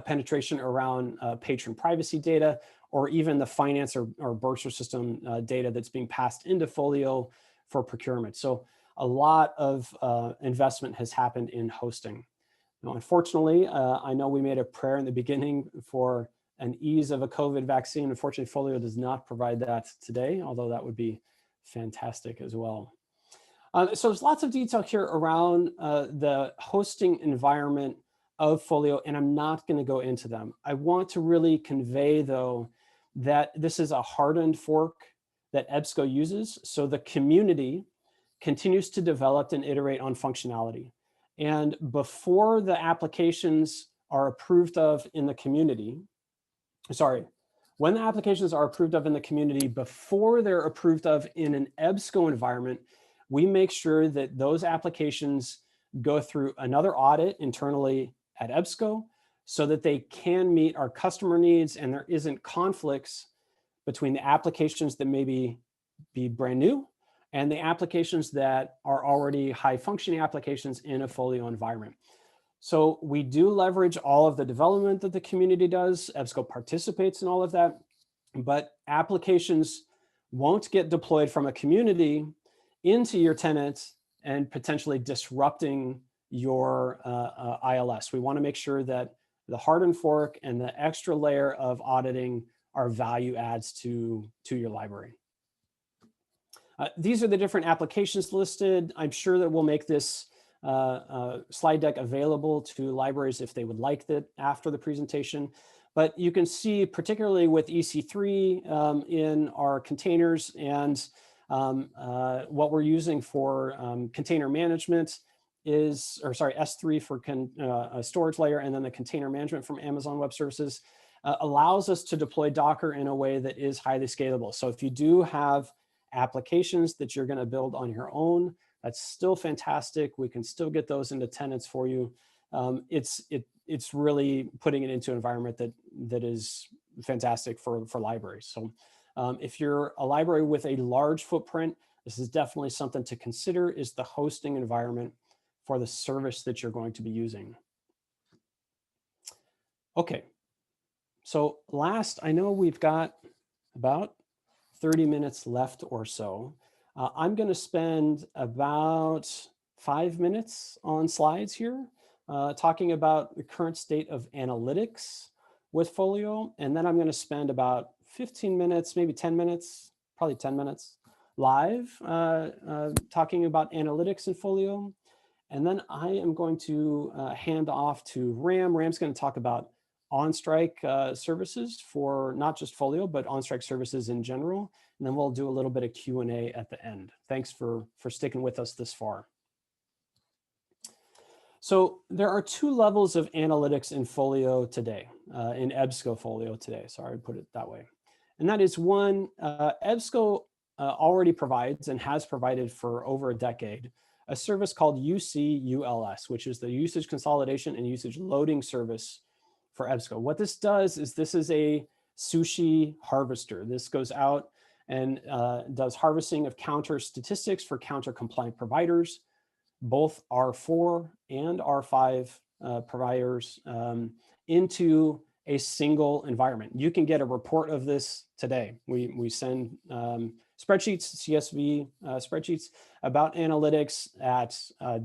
penetration around patron privacy data, or even the finance or bursar system data that's being passed into Folio for procurement. So a lot of investment has happened in hosting. Now, unfortunately, I know we made a prayer in the beginning for an ease of a COVID vaccine. Unfortunately, Folio does not provide that today, although that would be fantastic as well. So there's lots of detail here around the hosting environment of Folio, and I'm not going to go into them. I want to really convey, though, that this is a hardened fork that EBSCO uses. So the community continues to develop and iterate on functionality. And before the applications are approved of in the community, when the applications are approved of in the community, before they're approved of in an EBSCO environment, we make sure that those applications go through another audit internally at EBSCO so that they can meet our customer needs and there isn't conflicts between the applications that maybe be brand new and the applications that are already high functioning applications in a Folio environment. So we do leverage all of the development that the community does. EBSCO participates in all of that, but applications won't get deployed from a community into your tenant and potentially disrupting your ILS. We want to make sure that the hardened fork and the extra layer of auditing are value adds to your library. These are the different applications listed. I'm sure that we'll make this slide deck available to libraries if they would like it after the presentation. But you can see, particularly with EC3 in our containers and what we're using for container management is, or sorry, S3 for a storage layer, and then the container management from Amazon Web Services allows us to deploy Docker in a way that is highly scalable. So if you do have applications that you're going to build on your own, that's still fantastic. We can still get those into tenants for you. It's really putting it into an environment that is fantastic for libraries. So if you're a library with a large footprint, this is definitely something to consider, is the hosting environment for the service that you're going to be using. Okay, so last, I know we've got about 30 minutes left or so. I'm going to spend about 5 minutes on slides here, talking about the current state of analytics with Folio. And then I'm going to spend about 15 minutes, maybe 10 minutes, probably 10 minutes live, talking about analytics in Folio. And then I am going to hand off to Ram. Ram's going to talk about on-strike services for not just Folio, but on-strike services in general. And then we'll do a little bit of Q&A at the end. Thanks for sticking with us this far. So there are 2 levels of analytics in Folio today, in EBSCO Folio today. Sorry, I put it that way. And that is one, EBSCO already provides and has provided for over a decade a service called UC-ULS, which is the usage consolidation and usage loading service for EBSCO. What this does is this is a sushi harvester. This goes out and does harvesting of counter statistics for counter compliant providers, both R4 and R5 providers into a single environment. You can get a report of this today. We send spreadsheets, CSV spreadsheets about analytics at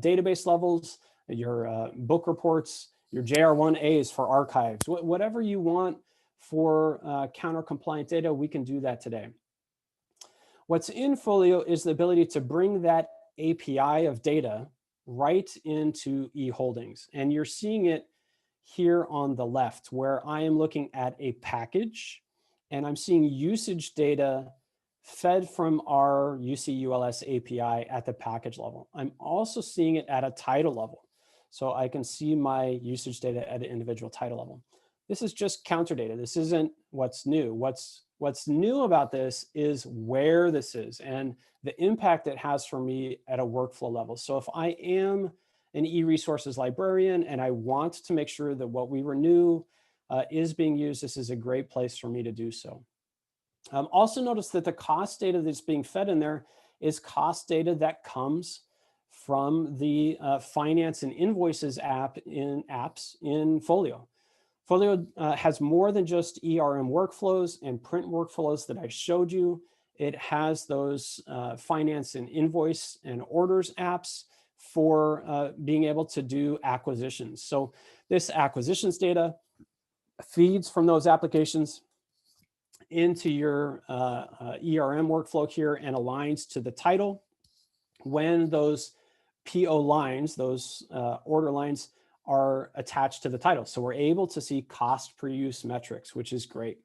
database levels, your book reports, your JR1As for archives, whatever you want for counter compliant data, we can do that today. What's in Folio is the ability to bring that API of data right into eHoldings. And you're seeing it here on the left, where I am looking at a package and I'm seeing usage data fed from our UC-ULS API at the package level. I'm also seeing it at a title level. So I can see my usage data at an individual title level. This is just counter data. This isn't what's new. What's new about this is where this is and the impact it has for me at a workflow level. So if I am an eResources librarian and I want to make sure that what we renew is being used, this is a great place for me to do so. Also notice that the cost data that's being fed in there is cost data that comes from the finance and invoices apps in FOLIO. FOLIO has more than just ERM workflows and print workflows that I showed you. It has those finance and invoice and orders apps for being able to do acquisitions. So this acquisitions data feeds from those applications into your ERM workflow here and aligns to the title. When those PO lines, those order lines, are attached to the title. So we're able to see cost per use metrics, which is great.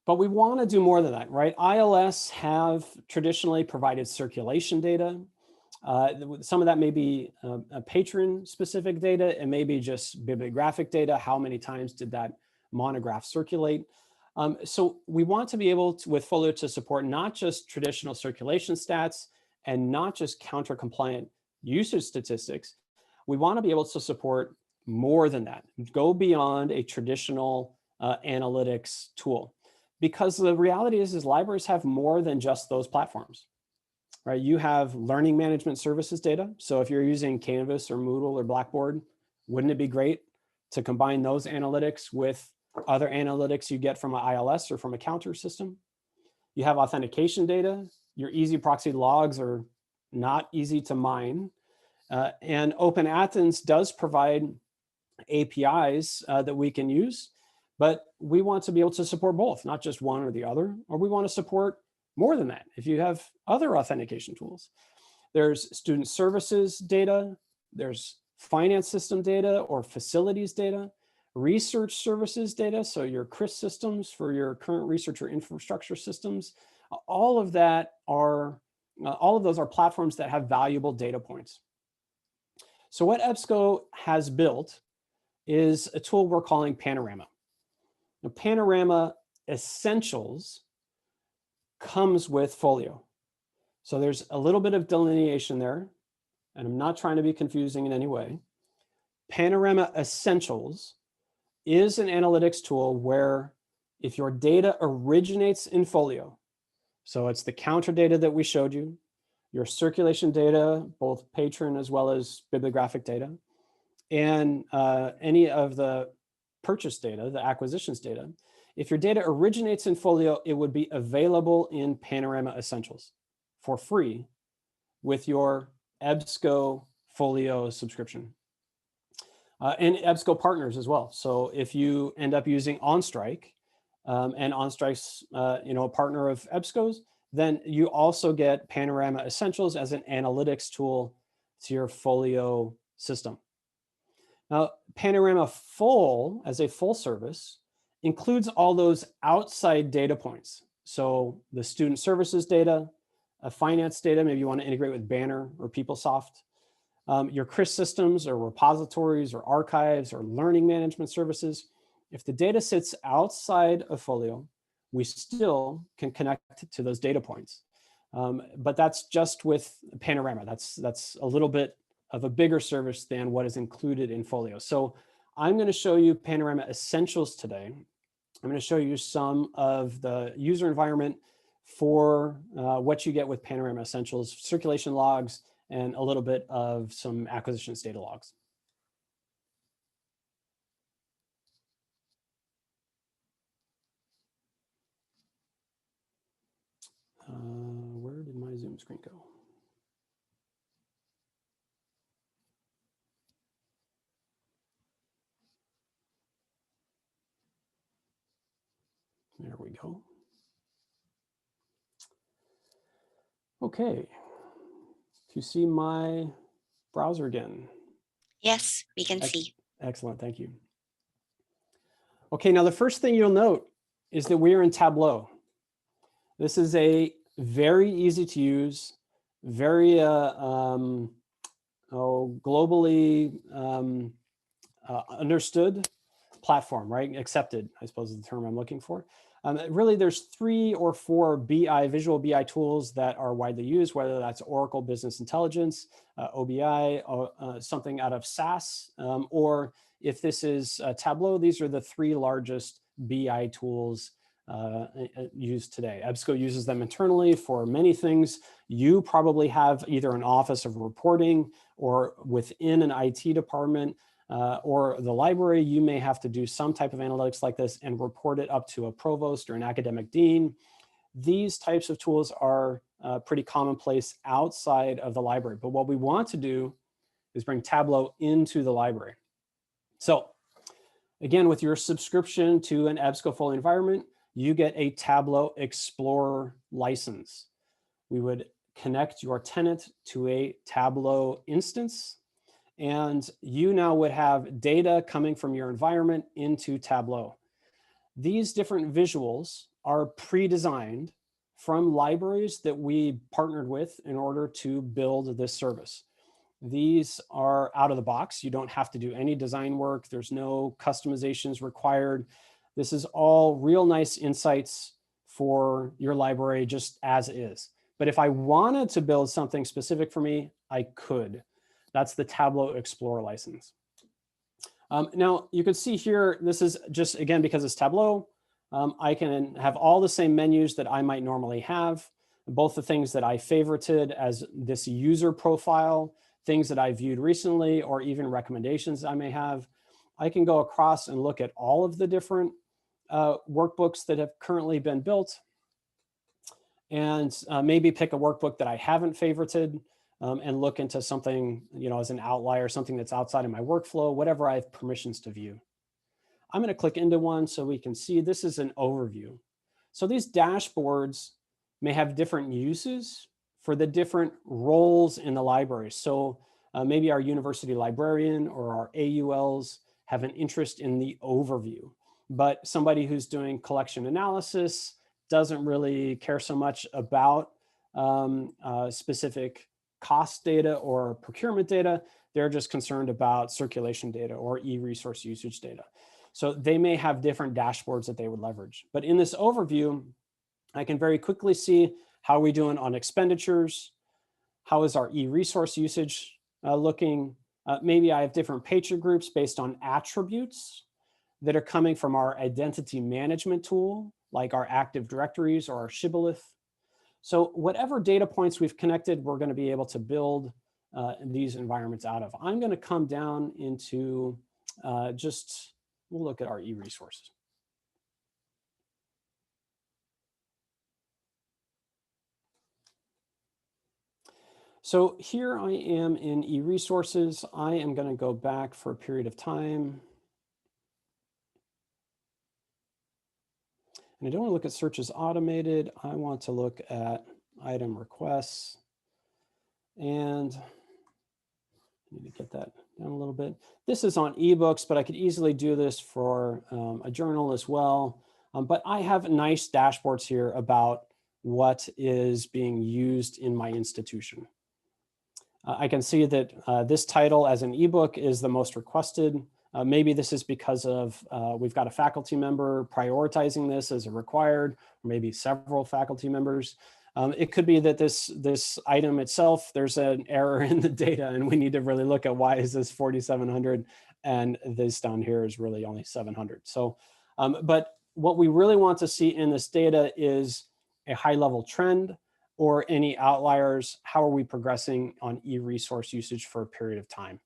But we want to do more than that, right? ILS have traditionally provided circulation data. Some of that may be a patron specific data, and maybe just bibliographic data. How many times did that monograph circulate? So we want to be able to, with FOLIO, to support not just traditional circulation stats and not just counter compliant usage statistics. We want to be able to support more than that, go beyond a traditional analytics tool. Because the reality is libraries have more than just those platforms, right? You have learning management services data. So if you're using Canvas or Moodle or Blackboard, wouldn't it be great to combine those analytics with other analytics you get from an ILS or from a counter system? You have authentication data. Your easy proxy logs are not easy to mine. And Open Athens does provide APIs that we can use, but we want to be able to support both, not just one or the other, or we want to support more than that if you have other authentication tools. There's student services data, there's finance system data or facilities data, research services data, so your CRIS systems for your current research or infrastructure systems. All of those are platforms that have valuable data points. So what EBSCO has built is a tool we're calling Panorama. Now, Panorama Essentials comes with FOLIO. So there's a little bit of delineation there, and I'm not trying to be confusing in any way. Panorama Essentials is an analytics tool where if your data originates in FOLIO, so it's the counter data that we showed you, your circulation data, both patron as well as bibliographic data, and any of the purchase data, the acquisitions data. If your data originates in FOLIO, it would be available in Panorama Essentials for free with your EBSCO FOLIO subscription. And EBSCO Partners as well. So if you end up using OnStrike, and OnStrike's a partner of EBSCO's, then you also get Panorama Essentials as an analytics tool to your FOLIO system. Now, Panorama Full, as a full service, includes all those outside data points. So the student services data, finance data, maybe you want to integrate with Banner or PeopleSoft, your CRIS systems or repositories or archives or learning management services. If the data sits outside of FOLIO, we still can connect to those data points. But that's just with Panorama. That's a little bit of a bigger service than what is included in FOLIO. So I'm going to show you Panorama Essentials today. I'm going to show you some of the user environment for what you get with Panorama Essentials, circulation logs, and a little bit of some acquisitions data logs. Where did my Zoom screen go? There we go. Okay, do you see my browser again? Yes, we can see. Excellent, thank you. Okay, now the first thing you'll note is that we're in Tableau. This is a very easy to use, very globally understood platform, right? Accepted, I suppose is the term I'm looking for. Really, there's 3 or 4 visual BI tools that are widely used, whether that's Oracle Business Intelligence, OBI, something out of SAS, or if this is Tableau, these are the 3 largest BI tools used today. EBSCO uses them internally for many things. You probably have either an office of reporting or within an IT department or the library, you may have to do some type of analytics like this and report it up to a provost or an academic dean. These types of tools are pretty commonplace outside of the library. But what we want to do is bring Tableau into the library. So again, with your subscription to an EBSCO Folio environment, you get a Tableau Explorer license. We would connect your tenant to a Tableau instance, and you now would have data coming from your environment into Tableau. These different visuals are pre-designed from libraries that we partnered with in order to build this service. These are out of the box. You don't have to do any design work. There's no customizations required. This is all real nice insights for your library just as is. But if I wanted to build something specific for me, I could. That's the Tableau Explorer license. Now you can see here, this is just, again, because it's Tableau, I can have all the same menus that I might normally have, both the things that I favorited as this user profile, things that I viewed recently, or even recommendations I may have. I can go across and look at all of the different workbooks that have currently been built and maybe pick a workbook that I haven't favorited and look into something, as an outlier, something that's outside of my workflow, whatever I have permissions to view. I'm going to click into one so we can see this is an overview. So these dashboards may have different uses for the different roles in the library. So maybe our university librarian or our AULs have an interest in the overview, but somebody who's doing collection analysis doesn't really care so much about specific cost data or procurement data. They're just concerned about circulation data or e-resource usage data. So they may have different dashboards that they would leverage. But in this overview, I can very quickly see how are we doing on expenditures, how is our e-resource usage looking. Maybe I have different patron groups based on attributes that are coming from our identity management tool, like our Active Directories or our shibboleth. So whatever data points we've connected, we're going to be able to build these environments out of. I'm going to come down into we'll look at our e-resources. So here I am in e-resources. I am going to go back for a period of time. And I don't want to look at searches automated. I want to look at item requests. And I need to get that down a little bit. This is on ebooks, but I could easily do this for a journal as well. But I have nice dashboards here about what is being used in my institution. I can see that this title as an ebook is the most requested. Maybe this is because of we've got a faculty member prioritizing this as a required, or maybe several faculty members. It could be that this item itself, there's an error in the data and we need to really look at why is this 4,700 and this down here is really only 700. So, but what we really want to see in this data is a high level trend or any outliers. How are we progressing on e-resource usage for a period of time?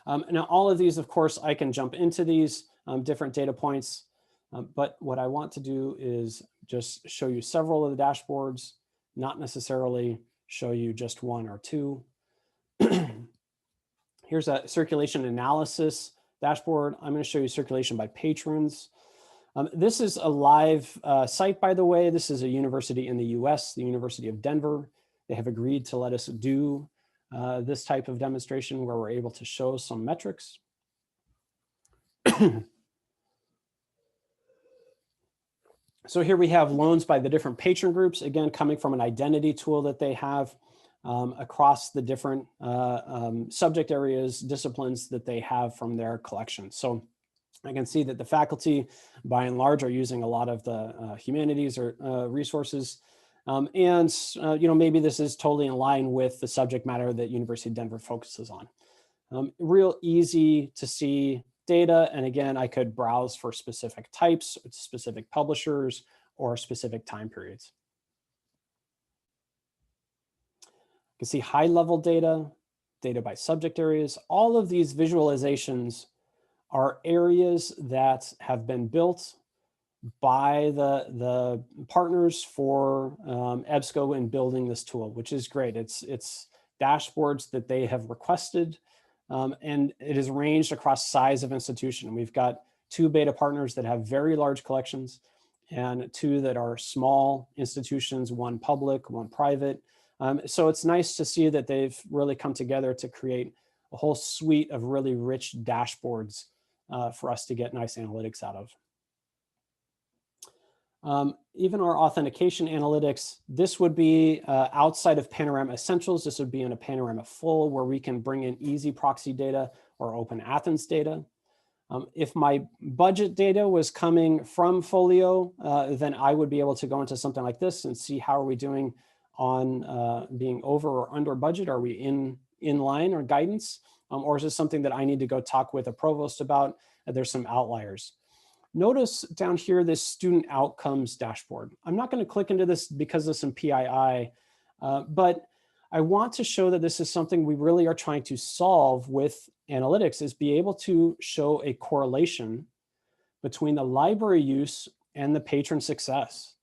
Now, all of these, of course, I can jump into these different data points, but what I want to do is just show you several of the dashboards, not necessarily show you just one or two. Here's a circulation analysis dashboard. I'm going to show you circulation by patrons. This is a live site, by the way. This is a university in the US, the University of Denver. They have agreed to let us do this type of demonstration where we're able to show some metrics. So here we have loans by the different patron groups, again, coming from an identity tool that they have across the different subject areas, disciplines that they have from their collection. So I can see that the faculty, by and large, are using a lot of the humanities or resources. Maybe this is totally in line with the subject matter that University of Denver focuses on. Real easy to see data. And again, I could browse for specific types, specific publishers, or specific time periods. You can see high-level data, data by subject areas. All of these visualizations are areas that have been built by the partners for EBSCO in building this tool, which is great. It's dashboards that they have requested, and it is arranged across size of institution. We've got 2 beta partners that have very large collections and 2 that are small institutions, 1 public, 1 private. So it's nice to see that they've really come together to create a whole suite of really rich dashboards for us to get nice analytics out of. Even our authentication analytics, this would be outside of Panorama Essentials. This would be in a Panorama Full where we can bring in easy proxy data or open Athens data. If my budget data was coming from Folio, then I would be able to go into something like this and see how are we doing on being over or under budget. Are we in line or guidance? Or is this something that I need to go talk with a provost about? There's some outliers. Notice down here, this student outcomes dashboard. I'm not going to click into this because of some PII, but I want to show that this is something we really are trying to solve with analytics, is be able to show a correlation between the library use and the patron success.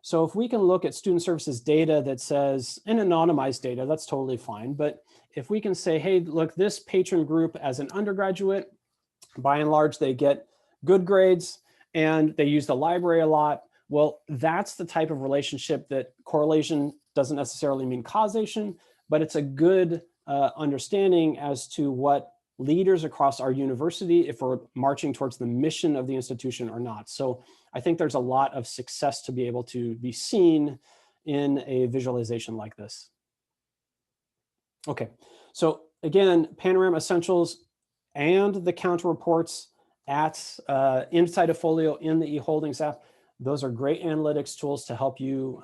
So if we can look at student services data that says, and anonymized data, that's totally fine. But if we can say, hey, look, this patron group as an undergraduate, by and large, they get good grades and they use the library a lot. Well, that's the type of relationship that correlation doesn't necessarily mean causation, but it's a good understanding as to what leaders across our university, if we're marching towards the mission of the institution or not. So I think there's a lot of success to be able to be seen in a visualization like this. Okay, so again, Panorama Essentials and the counter reports at inside of Folio in the eHoldings app. Those are great analytics tools to help you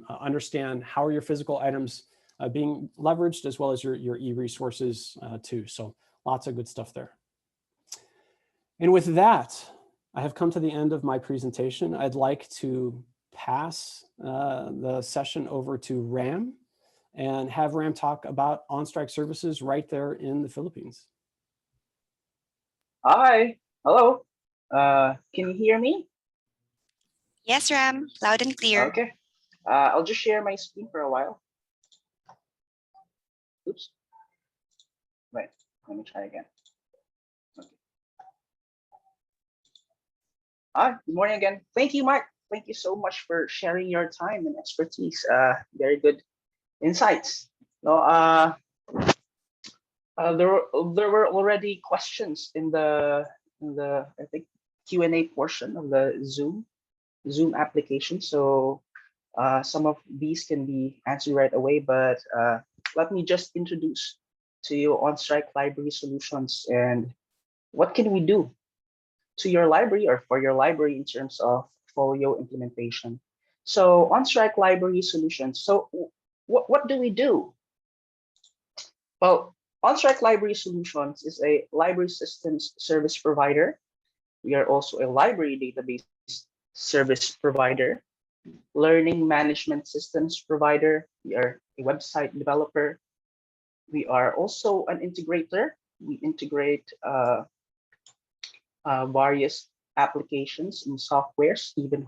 understand how are your physical items being leveraged, as well as your e-resources too. So lots of good stuff there. And with that, I have come to the end of my presentation. I'd like to pass the session over to Ram and have Ram talk about on-strike services right there in the Philippines. Hi, hello. Can you hear me? Yes, Ram, loud and clear. Okay. I'll just share my screen for a while. Oops. Wait, let me try again. Okay. Hi, good morning again. Thank you, Mark. Thank you so much for sharing your time and expertise. Very good insights. No, there were already questions in the I think Q&A portion of the Zoom application. So some of these can be answered right away, but let me just introduce to you on-strike library solutions and what can we do to your library or for your library in terms of Folio implementation. So on-strike library solutions. So what do we do? Well, on-strike library solutions is a library systems service provider. We are also a library database service provider, learning management systems provider. We are a website developer. We are also an integrator. We integrate various applications and softwares, even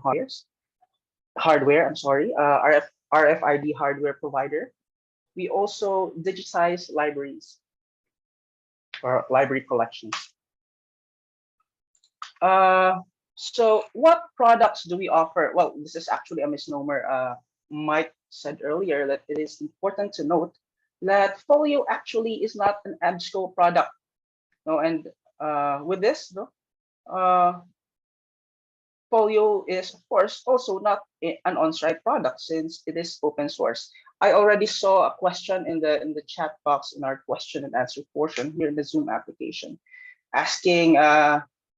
hardware. I'm sorry, RFID hardware provider. We also digitize libraries or library collections. So what products do we offer? Well, this is actually a misnomer. Mike said earlier that it is important to note that Folio actually is not an EBSCO product. No, and with this, no, Folio is of course also not an on-site product since it is open source. I already saw a question in the chat box in our question and answer portion here in the Zoom application, asking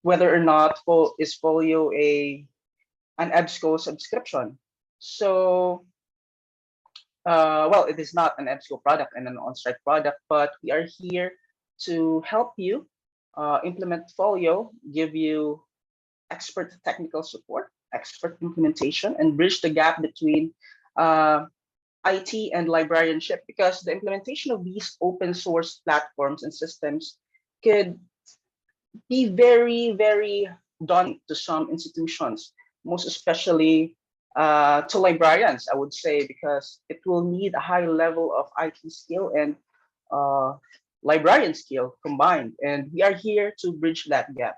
whether or not is Folio an EBSCO subscription. So, well, it is not an EBSCO product and an on-site product, but we are here to help you implement Folio, give you expert technical support, expert implementation, and bridge the gap between IT and librarianship, because the implementation of these open source platforms and systems could be very, very daunting to some institutions, most especially to librarians, I would say, because it will need a high level of IT skill and librarian skill combined. And we are here to bridge that gap.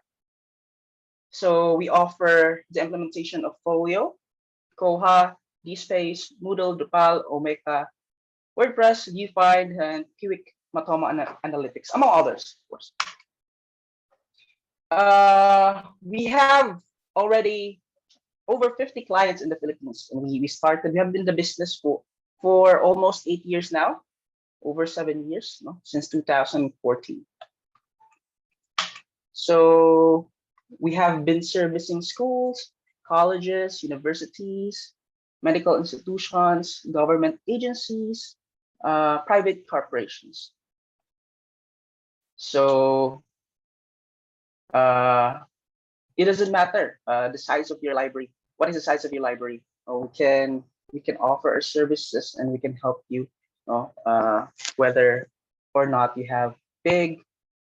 So we offer the implementation of Folio, Koha, DSpace, Moodle, Drupal, Omeka, WordPress, UFind, and Quick Matoma Analytics, among others, of course. We have already over 50 clients in the Philippines, and we have been in the business for almost 8 years now, over 7 years, no? Since 2014. So we have been servicing schools, colleges, universities, medical institutions, government agencies, private corporations. So it doesn't matter the size of your library. What is the size of your library? We can offer our services and we can help you, whether or not you have big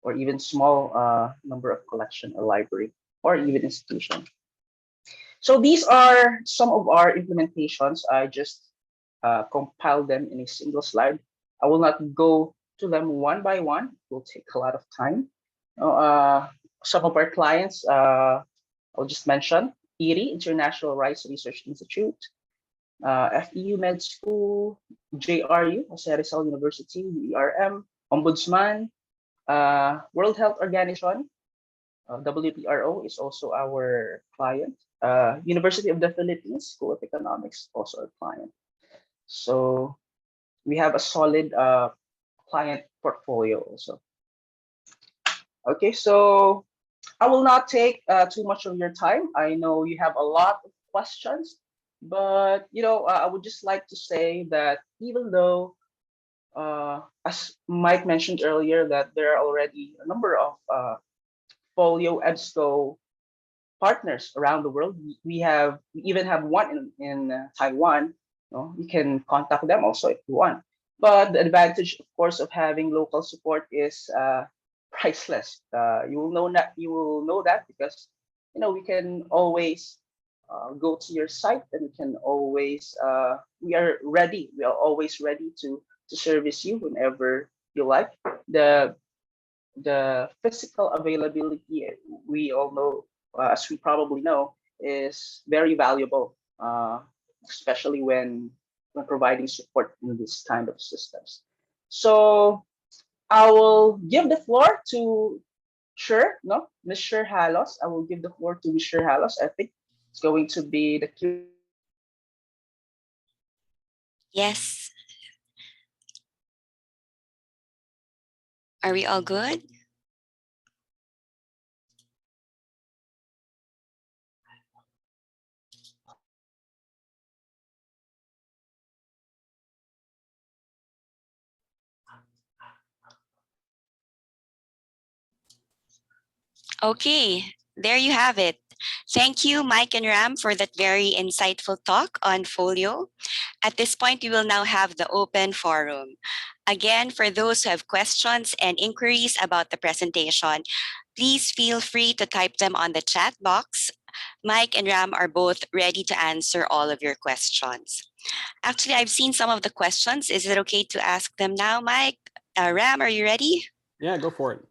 or even small number of collection or library or even institution. So these are some of our implementations. I just compiled them in a single slide. I will not go to them one by one. It will take a lot of time. Some of our clients, I'll just mention ERI, International Rice Research Institute, FEU Med School, JRU, Jose Rizal University, UERM, Ombudsman, World Health Organization, WPRO is also our client. University of the Philippines, School of Economics, also our client. So we have a solid client portfolio also. Okay, so I will not take too much of your time. I know you have a lot of questions, but I would just like to say that even though, as Mike mentioned earlier, that there are already a number of Folio EBSCO partners around the world. We even have one in Taiwan. You can contact them also if you want. But the advantage, of course, of having local support is priceless. You will know that because we can always go to your site, and we can always we are always ready to service you whenever you like. The physical availability, we all know, as we probably know, is very valuable, especially when providing support in this kind of systems. So I will give the floor to Cher, Miss Cher Halos. I will give the floor to Miss Cher Halos. I think it's going to be the Q. Yes. Are we all good? Okay, there you have it. Thank you, Mike and Ram, for that very insightful talk on Folio. At this point, we will now have the open forum. Again, for those who have questions and inquiries about the presentation, please feel free to type them on the chat box. Mike and Ram are both ready to answer all of your questions. Actually, I've seen some of the questions. Is it okay to ask them now, Mike? Ram, are you ready? Yeah, go for it.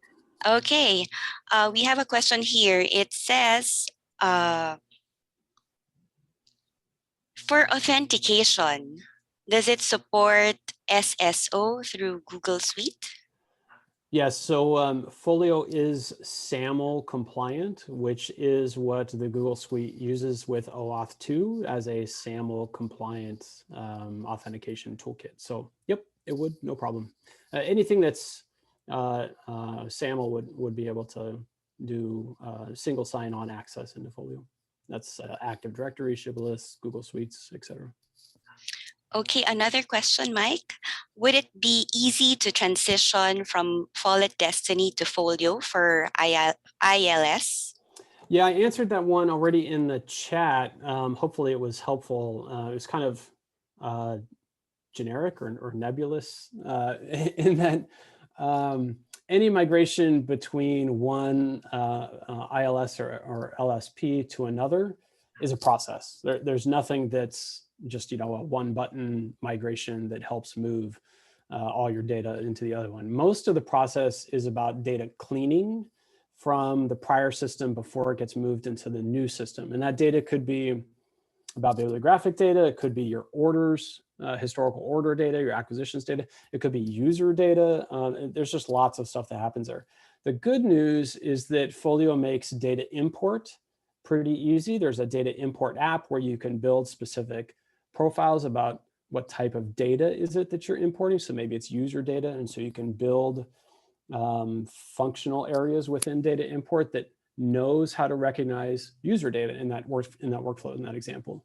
Okay, we have a question here. It says, For authentication, does it support SSO through Google Suite? Yes, so Folio is SAML compliant, which is what the Google Suite uses with OAuth 2 as a SAML compliant authentication toolkit. So yep, it would, no problem. Anything that's SAML would be able to do single sign-on access into Folio. That's Active Directory, Shibboleth, Google Suites, etc. Okay, another question, Mike. Would it be easy to transition from Follett Destiny to Folio for ILS? Yeah, I answered that one already in the chat. Hopefully it was helpful. It was kind of generic or nebulous in that any migration between one ILS or LSP to another is a process. There's nothing that's just, a one button migration that helps move all your data into the other one. Most of the process is about data cleaning from the prior system before it gets moved into the new system. And that data could be about bibliographic data, it could be your orders, historical order data, your acquisitions data, it could be user data. There's just lots of stuff that happens there. The good news is that Folio makes data import pretty easy. There's a data import app where you can build specific profiles about what type of data is it that you're importing. So maybe it's user data. And so you can build functional areas within data import that knows how to recognize user data in that workflow, in that example.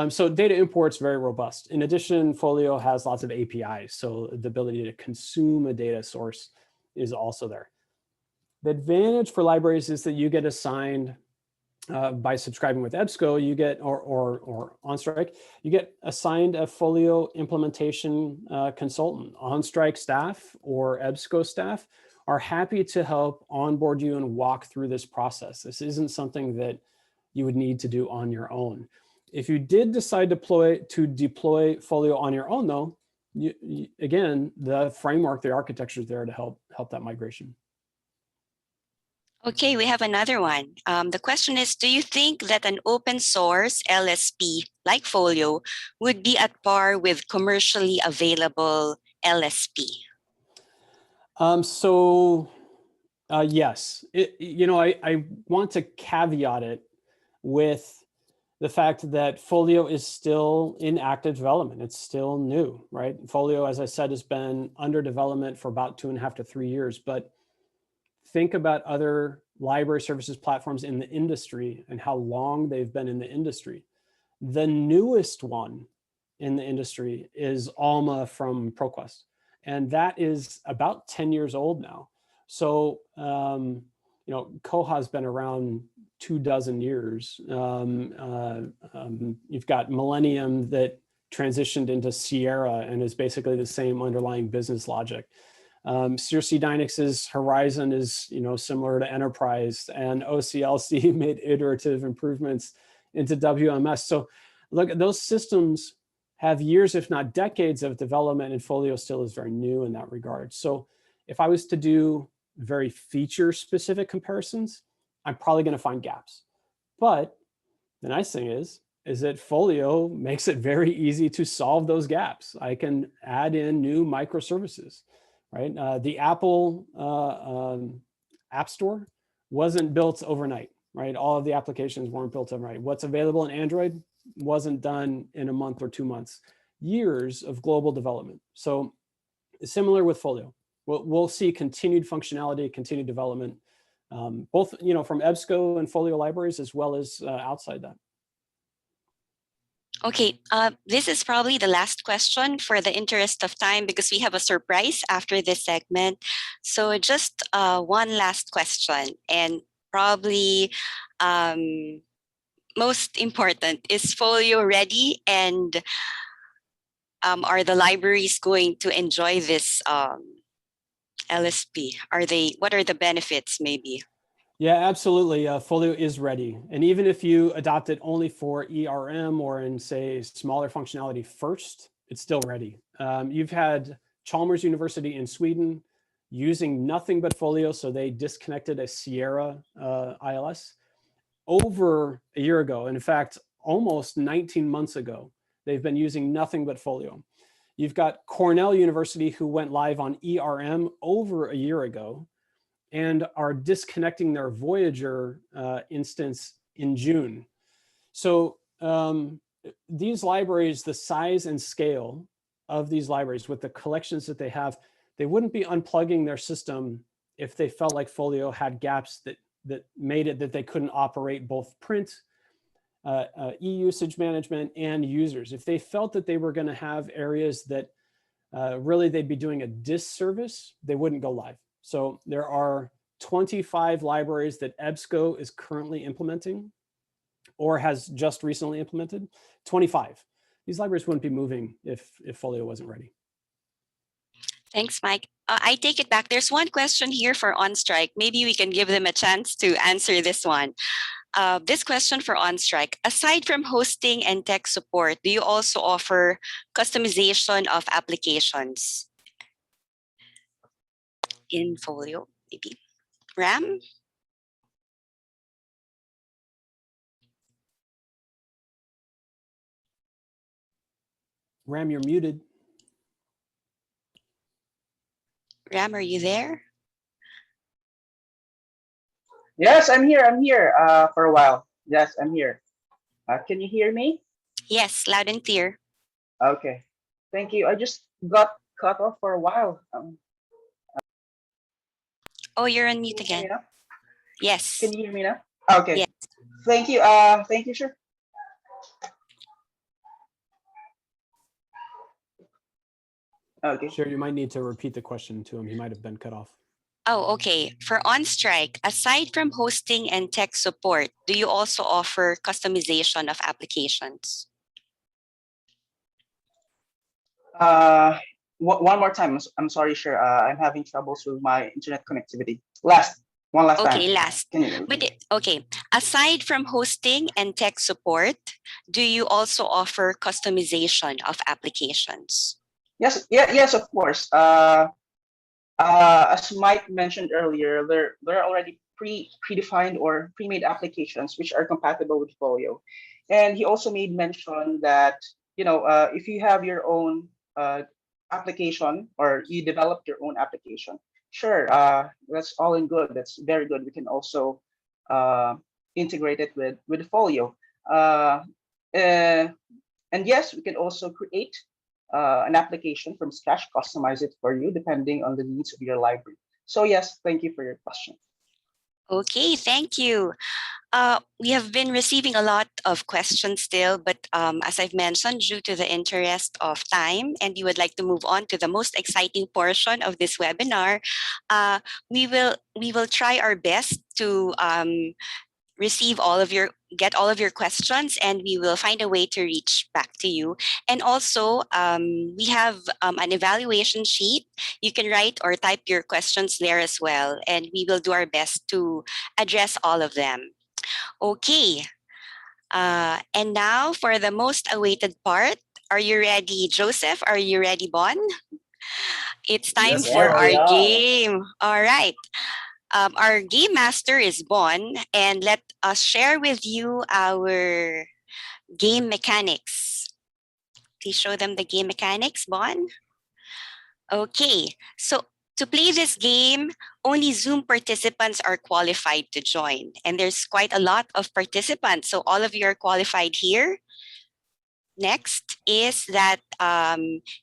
So data import's very robust. In addition, Folio has lots of APIs. So the ability to consume a data source is also there. The advantage for libraries is that you get assigned by subscribing with EBSCO, you get, or OnStrike, you get assigned a Folio implementation consultant. OnStrike staff or EBSCO staff are happy to help onboard you and walk through this process. This isn't something that you would need to do on your own. If you did decide to deploy Folio on your own, though, again, the framework, the architecture is there to help that migration. Okay, we have another one. The question is, do you think that an open source LSP like Folio would be at par with commercially available LSP? Yes, I want to caveat it with the fact that Folio is still in active development. It's still new, right? Folio, as I said, has been under development for about 2.5 to 3 years, but think about other library services platforms in the industry and how long they've been in the industry. The newest one in the industry is Alma from ProQuest, and that is about 10 years old now. So, Koha's been around 24 years. You've got Millennium that transitioned into Sierra and is basically the same underlying business logic. Circe Dynix's Horizon is, similar to Enterprise, and OCLC made iterative improvements into WMS. So look, those systems have years, if not decades, of development, and Folio still is very new in that regard. So if I was to do very feature-specific comparisons, I'm probably going to find gaps. But the nice thing is that Folio makes it very easy to solve those gaps. I can add in new microservices. Right, the Apple App Store wasn't built overnight, right? All of the applications weren't built overnight. What's available in Android wasn't done in a month or 2 months. Years of global development. So similar with Folio. We'll see continued functionality, continued development, both from EBSCO and Folio libraries, as well as outside that. Okay, this is probably the last question for the interest of time, because we have a surprise after this segment. So just one last question, and probably most important, is Folio ready, and are the libraries going to enjoy this LSP? What are the benefits maybe? Yeah, absolutely. Folio is ready. And even if you adopt it only for ERM or in, say, smaller functionality first, it's still ready. You've had Chalmers University in Sweden using nothing but Folio, so they disconnected a Sierra ILS. over a year ago. And in fact, almost 19 months ago, they've been using nothing but FOLIO. You've got Cornell University, who went live on ERM over a year ago and are disconnecting their Voyager instance in June. So these libraries, the size and scale of these libraries with the collections that they have, they wouldn't be unplugging their system if they felt like FOLIO had gaps that made it that they couldn't operate both print, e-usage management, and users. If they felt that they were going to have areas that really they'd be doing a disservice, they wouldn't go live. So there are 25 libraries that EBSCO is currently implementing or has just recently implemented. 25. These libraries wouldn't be moving if FOLIO wasn't ready. Thanks, Mike. I take it back. There's one question here for OnStrike. Maybe we can give them a chance to answer this one. This question for OnStrike: aside from hosting and tech support, do you also offer customization of applications in FOLIO? Maybe Ram? Ram, you're muted. Ram, are you there? Yes, I'm here. I'm here for a while. Yes, I'm here. Can you hear me? Yes, loud and clear. Okay. Thank you. I just got cut off for a while. Oh, you're on mute Can you hear again. me now? Yes. Can you hear me now? Okay. Yes. Thank you. Thank you, sir. Okay. Cher, you might need to repeat the question to him. He might have been cut off. Oh, okay. For OnStrike, aside from hosting and tech support, do you also offer customization of applications? One more time. I'm sorry, sir. I'm having troubles with my internet connectivity. One last time. Okay, last. Okay. Aside from hosting and tech support, do you also offer customization of applications? Yes. Yes, of course. As Mike mentioned earlier, there are already predefined or pre-made applications which are compatible with FOLIO, and he also made mention that if you have your own application or you develop your own application, sure, that's all in good. That's very good. We can also integrate it with FOLIO, and yes, we can also create an application from scratch, customize it for you depending on the needs of your library. So yes, thank you for your question. Okay, thank you. We have been receiving a lot of questions still, but as I've mentioned, due to the interest of time, and you would like to move on to the most exciting portion of this webinar, we will try our best to get all of your questions, and we will find a way to reach back to you. And also, we have an evaluation sheet. You can write or type your questions there as well, and we will do our best to address all of them. Okay. And now for the most awaited part. Are you ready, Joseph? Are you ready, Bon? It's time Yes, for ma'am. our game. All right. Our game master is Bon, and let us share with you our game mechanics. Please show them the game mechanics, Bon. Okay, so to play this game, only Zoom participants are qualified to join, and there's quite a lot of participants, so all of you are qualified here. Next is that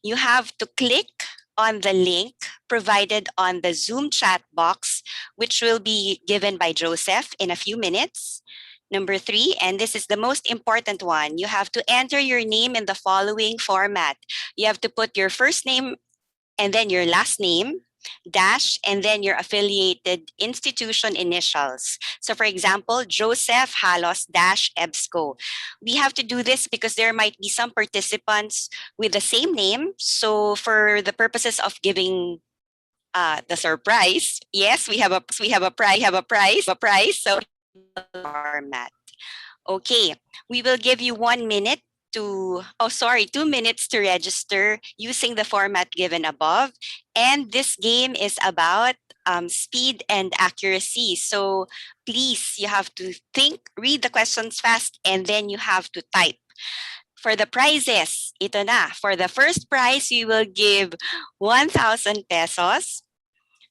you have to click on the link provided on the Zoom chat box, which will be given by Joseph in a few minutes. Number 3, and this is the most important one, you have to enter your name in the following format. You have to put your first name and then your last name, dash, and then your affiliated institution initials. So for example, Joseph Halos dash EBSCO. We have to do this because there might be some participants with the same name. So for the purposes of giving the surprise, yes, we have a prize. So format. Okay, we will give you 1 minute to, 2 minutes to register using the format given above. And this game is about speed and accuracy. So please, you have to think, read the questions fast, and then you have to type. For the prizes, ito na. For the first prize, we will give 1,000 pesos.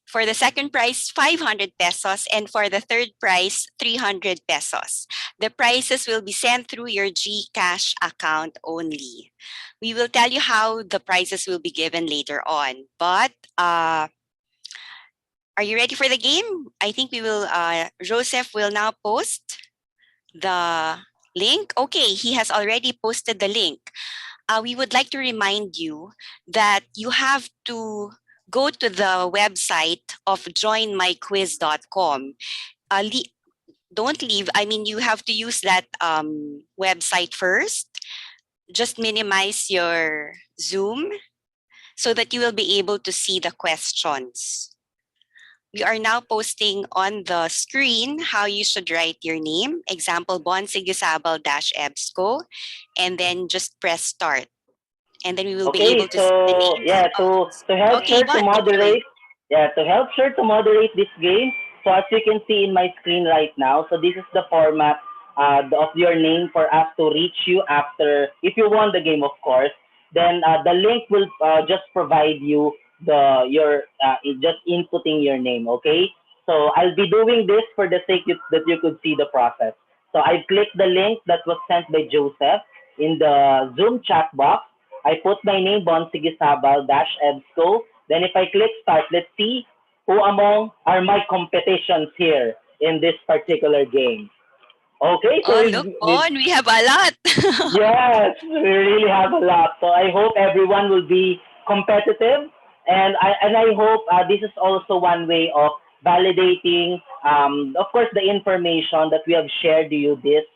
For the second prize, 500 pesos. And for the third prize, 300 pesos. The prizes will be sent through your GCash account only. We will tell you how the prizes will be given later on. But are you ready for the game? I think we will, Joseph will now post the link. Okay, he has already posted the link. We would like to remind you that you have to go to the website of joinmyquiz.com. Don't leave. I mean, you have to use that website first. Just minimize your Zoom so that you will be able to see the questions. We are now posting on the screen how you should write your name. Example, bonsigisabal-ebsco, and then just press start. And then we will be Okay, able to see the so names. yeah, to help Okay, Cher to Bon, take it away. moderate, to help Cher to moderate this game. So as you can see in my screen right now, so this is the format of your name for us to reach you after, if you won the game, of course. Then the link will just provide you just inputting your name. Okay, so I'll be doing this for the sake that you could see the process. So I clicked the link that was sent by Joseph in the Zoom chat box. I put my name, bonsigisabal-ebsco. Then if I click start, let's see who among are my competitions here in this particular game. Okay, so Oh, look, Bon, we have a lot. yes, we really have a lot. So I hope everyone will be competitive, and I hope this is also one way of validating, of course, the information that we have shared to you this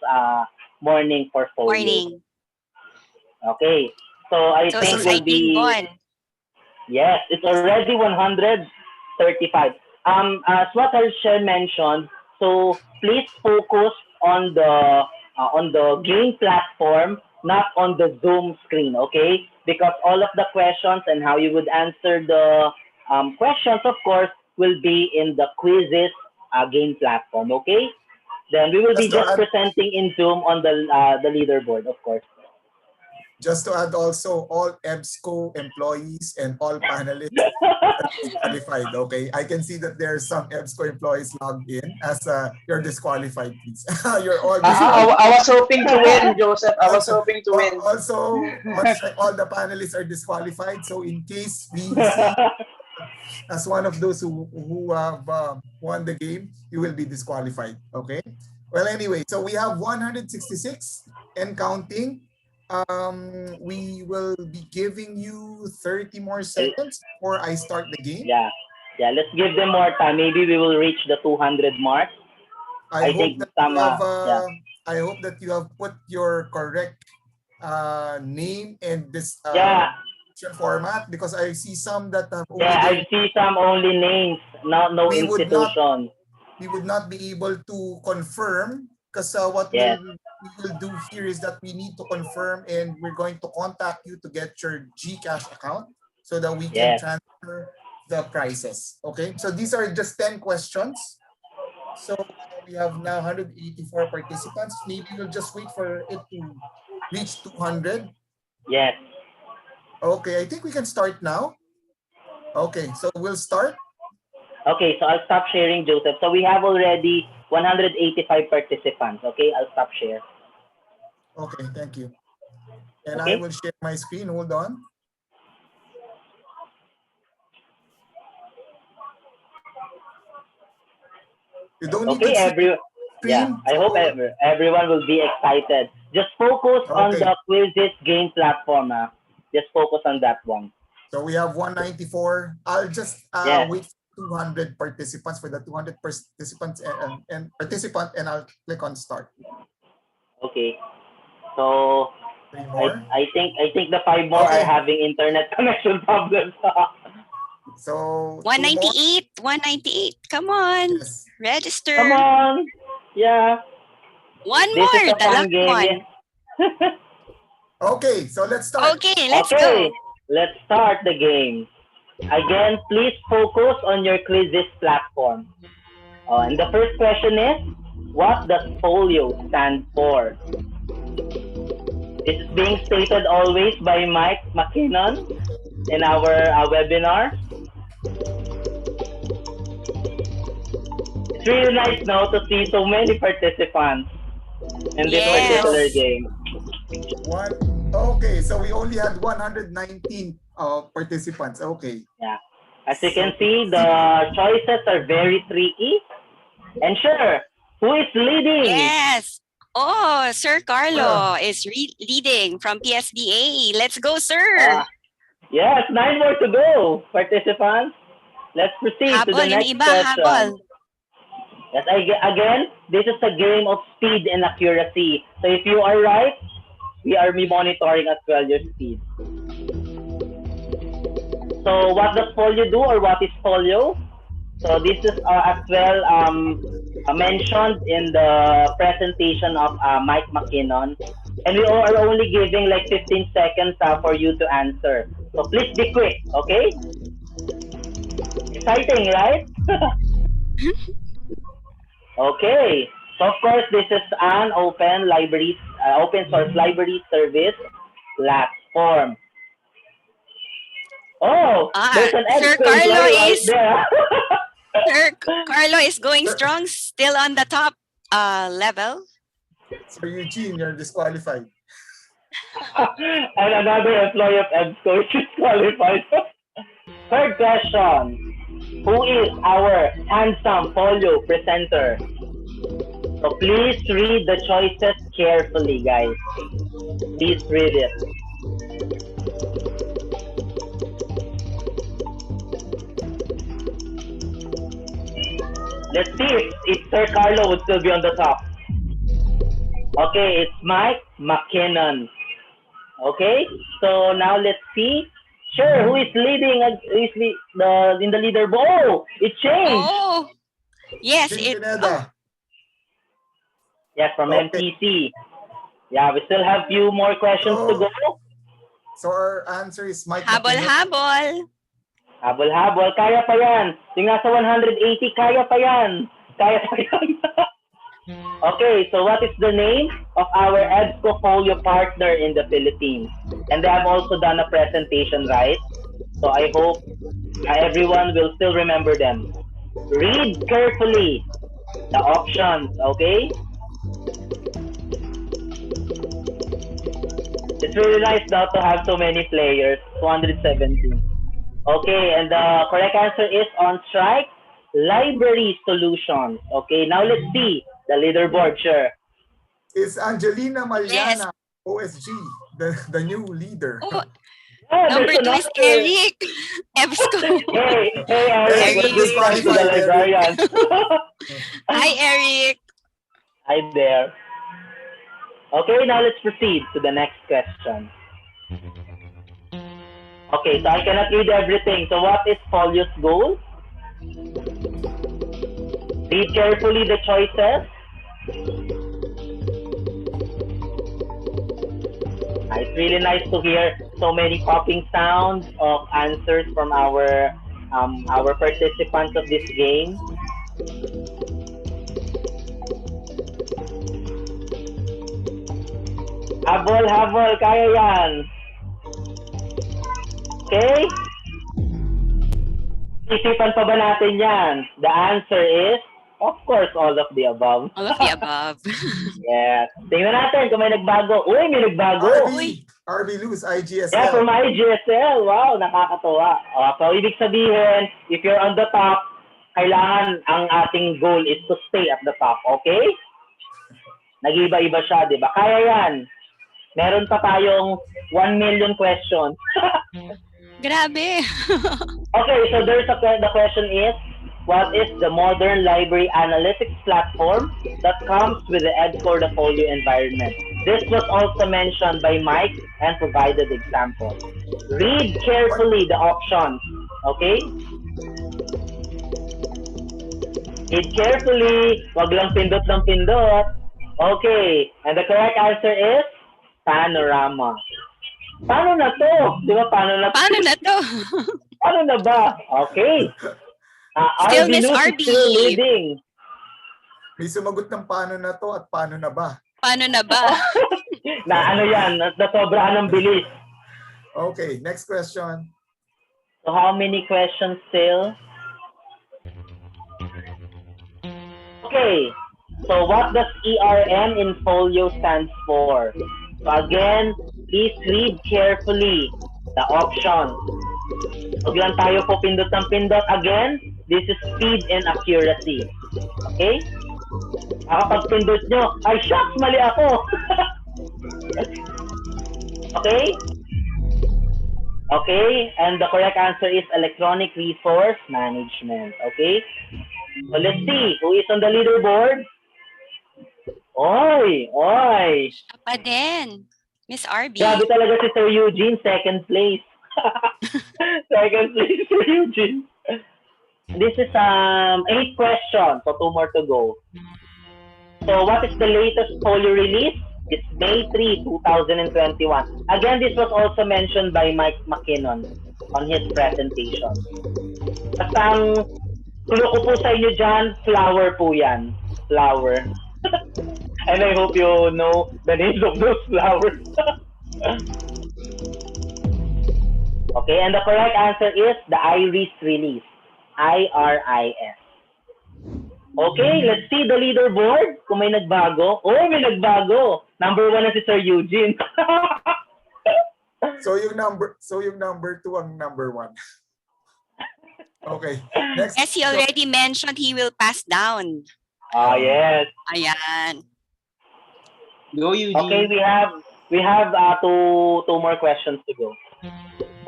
morning for FOLIO. Morning. Okay, so I So think we'll exciting, be Bon. yes, it's already 135. As what Cher mentioned, so please focus on the game platform, not on the Zoom screen, okay? Because all of the questions and how you would answer the questions, of course, will be in the quizzes game platform, okay? Then we will be just presenting in Zoom on the leaderboard, of course. Just to add also, all EBSCO employees and all panelists are disqualified, okay? I can see that there are some EBSCO employees logged in as you're disqualified, please. You're all disqualified. I was hoping to win, Joseph. I was hoping to win. Also, all the panelists are disqualified. So in case we see as one of those who have won the game, you will be disqualified, okay? Well, anyway, so we have 166 and counting. We will be giving you 30 more seconds before I start the game. Yeah, let's give them more time. Maybe we will reach the 200 mark. I hope that you have put your correct name in this format, because I see some that have only I see some only names, no institution. We would not be able to confirm, because what we will do here is that we need to confirm, and we're going to contact you to get your GCash account so that we can transfer the prices. Okay, so these are just 10 questions. So we have now 184 participants. Maybe we'll just wait for it to reach 200. Yes. Okay, I think we can start now. Okay, so we'll start. Okay, so I'll stop sharing, Joseph. So we have already 185 participants. Okay, I'll stop share. Okay, thank you. And I will share my screen. Hold on. You don't need to I hope everyone will be excited. Just focus on the quizzes game platform. Just focus on that one. So we have 194. I'll just wait for 200 participants, for the 200 participants and I'll click on start. Okay. So I think the 5 more are having internet connection problems. So 198. Come on. Yes. Register. Come on. Yeah. One more. The last one. Okay, so let's start. Okay, let's go. Let's start the game. Again, please focus on your quizzes platform. And the first question is, what does FOLIO stand for? This is being stated always by Mike McKinnon in our webinar. It's really nice now to see so many participants in this particular game. Okay, so we only had 119 participants. Okay. Yeah. As you can see, the choices are very tricky. And Cher, who is leading? Yes. Oh, Sir Carlo is leading from PSDA. Let's go, sir. Yes, 9 more to go, participants. Let's proceed to the next question. Yes, again, this is a game of speed and accuracy. So if you are right, we are monitoring as well your speed. So what does FOLIO do, or what is FOLIO? So this is as well mentioned in the presentation of Mike McKinnon. And we are only giving like 15 seconds for you to answer. So please be quick, okay? Exciting, right? Okay. So of course, this is an open source library service platform. Oh, there's an Sir Carlo Carlo there. Sir Carlo is going strong, still on the top level. Sir Eugene, you're disqualified. And another employee of EBSCO is disqualified. Third question. Who is our handsome FOLIO presenter? So please read the choices carefully, guys. Please read it. Let's see if Sir Carlo would still be on the top. Okay, it's Mike McKinnon. Okay, so now let's see. Sure, who is leading in the leaderboard? Oh, it changed. Oh, yes, Yes, from MTC. Yeah, we still have few more questions to go. So our answer is Mike. Habol. Habol. Kaya pa yan. Yung nasa 180, kaya pa yan. Okay, so what is the name of our EBSCO FOLIO partner in the Philippines? And they have also done a presentation, right? So I hope everyone will still remember them. Read carefully the options, okay? It's really nice now to have so many players, 217. Okay, and the correct answer is on strike, library solutions. Okay, now let's see the leaderboard, sure. It's Angelina Maliana, OSG, the new leader. Oh, number 2 is Eric. EBSCO. Hey, Eric. This to the librarians. Hi, Eric. Hi there. Okay, now let's proceed to the next question. Okay, so I cannot read everything. So what is FOLIO's goal? Read carefully the choices. It's really nice to hear so many popping sounds of answers from our participants of this game. Habol, kaya yan. Okay? Isipan pa ba natin yan? The answer is, of course, all of the above. All of the above. Yes. Tingnan natin kung may nagbago. Uy, may nagbago. RB Luz, IGSL. Yeah, from IGSL. Wow, nakakatuwa. So, ibig sabihin, if you're on the top, kailangan ang ating goal is to stay at the top. Okay? Nag-iba-iba siya, di ba? Kaya yan. Meron pa tayong 1 million questions. Grabe. Okay, so the question is, what is the modern library analytics platform that comes with the EBSCO FOLIO environment? This was also mentioned by Mike and provided example. Read carefully the options, okay? Read carefully, wag lang pindot ng pindot. Okay, and the correct answer is Panorama. Paano na to? Di ba paano na to? Paano na to? Ano na ba? Okay. Still RB Miss Luz is RB. still leading. May sumagot ng paano na to at paano na ba? Paano na ba? Na ano yan, nasobrahan ng bilis. Okay, next question. So how many questions still? Okay. So what does ERM in FOLIO stands for? So again, please read carefully the options. Huwag lang tayo po pindot ng pindot. Again, this is speed and accuracy. Okay? Kapag pindot nyo, ay shucks, mali ako. Okay? Okay, and the correct answer is electronic resource management. Okay? So let's see, who is on the leaderboard? Oy! Siya pa din. Miss RB. Grabe talaga si Sir Eugene, second place. Second place, Sir Eugene. This is 8 questions, so 2 more to go. So what is the latest FOLIO release? It's May 3, 2021. Again, this was also mentioned by Mike McKinnon on his presentation. Basta ang tulo ko po sa inyo dyan, flower po yan. Flower. And I hope you know the names of those flowers. Okay, and the correct answer is the IRIS release. IRIS. Okay, let's see the leaderboard. Kung may nagbago. Oh, may nagbago. Number 1 na si Sir Eugene. So yung number 2 ang number 1. Okay. Next. As he already mentioned, he will pass down. Yes. Ayan. Go, Eugene. Okay, we have two more questions to go.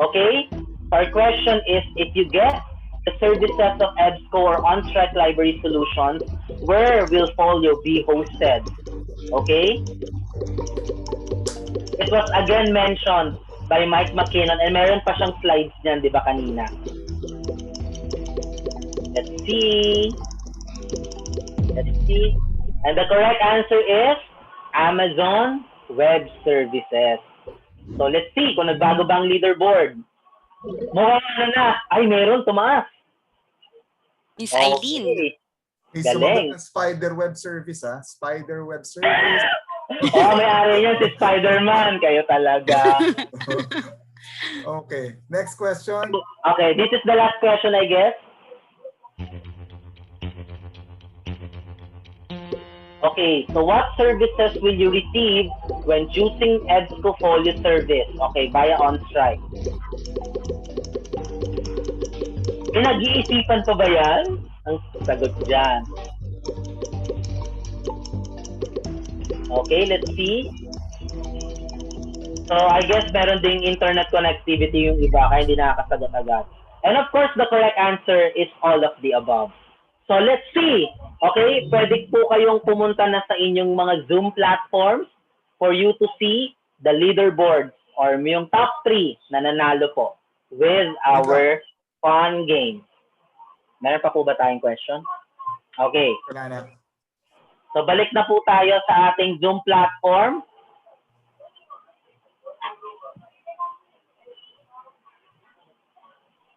Okay, our question is, if you get the services of EBSCO or on-track library solutions, where will FOLIO be hosted? Okay? It was again mentioned by Mike McKinnon, and meron pa siyang slides niyan, di ba, kanina? Let's see. And the correct answer is Amazon Web Services. So let's see kung nagbago ba ang leaderboard. Mukhang na. Ay, meron, tumaas. Miss Eileen. Okay. May Galing. sumagot ng Spider Web Service, ha? Spider Web Service. May-ari yan si Spider-Man. Kayo talaga. Okay, next question. Okay, this is the last question, I guess. Okay, so what services will you receive when choosing EBSCO FOLIO service? Okay, via on-strike. Pinag-iisipan pa ba yan? Ang sagot dyan. Okay, let's see. So, I guess meron ding internet connectivity yung iba kaya hindi nakakasagot agad. And of course, the correct answer is all of the above. So, let's see. Okay, pwede po kayong pumunta na sa inyong mga Zoom platforms for you to see the leaderboards or yung top 3 na nanalo po with our fun game. Meron pa po ba tayong question? Okay. Wala na. So, balik na po tayo sa ating Zoom platform.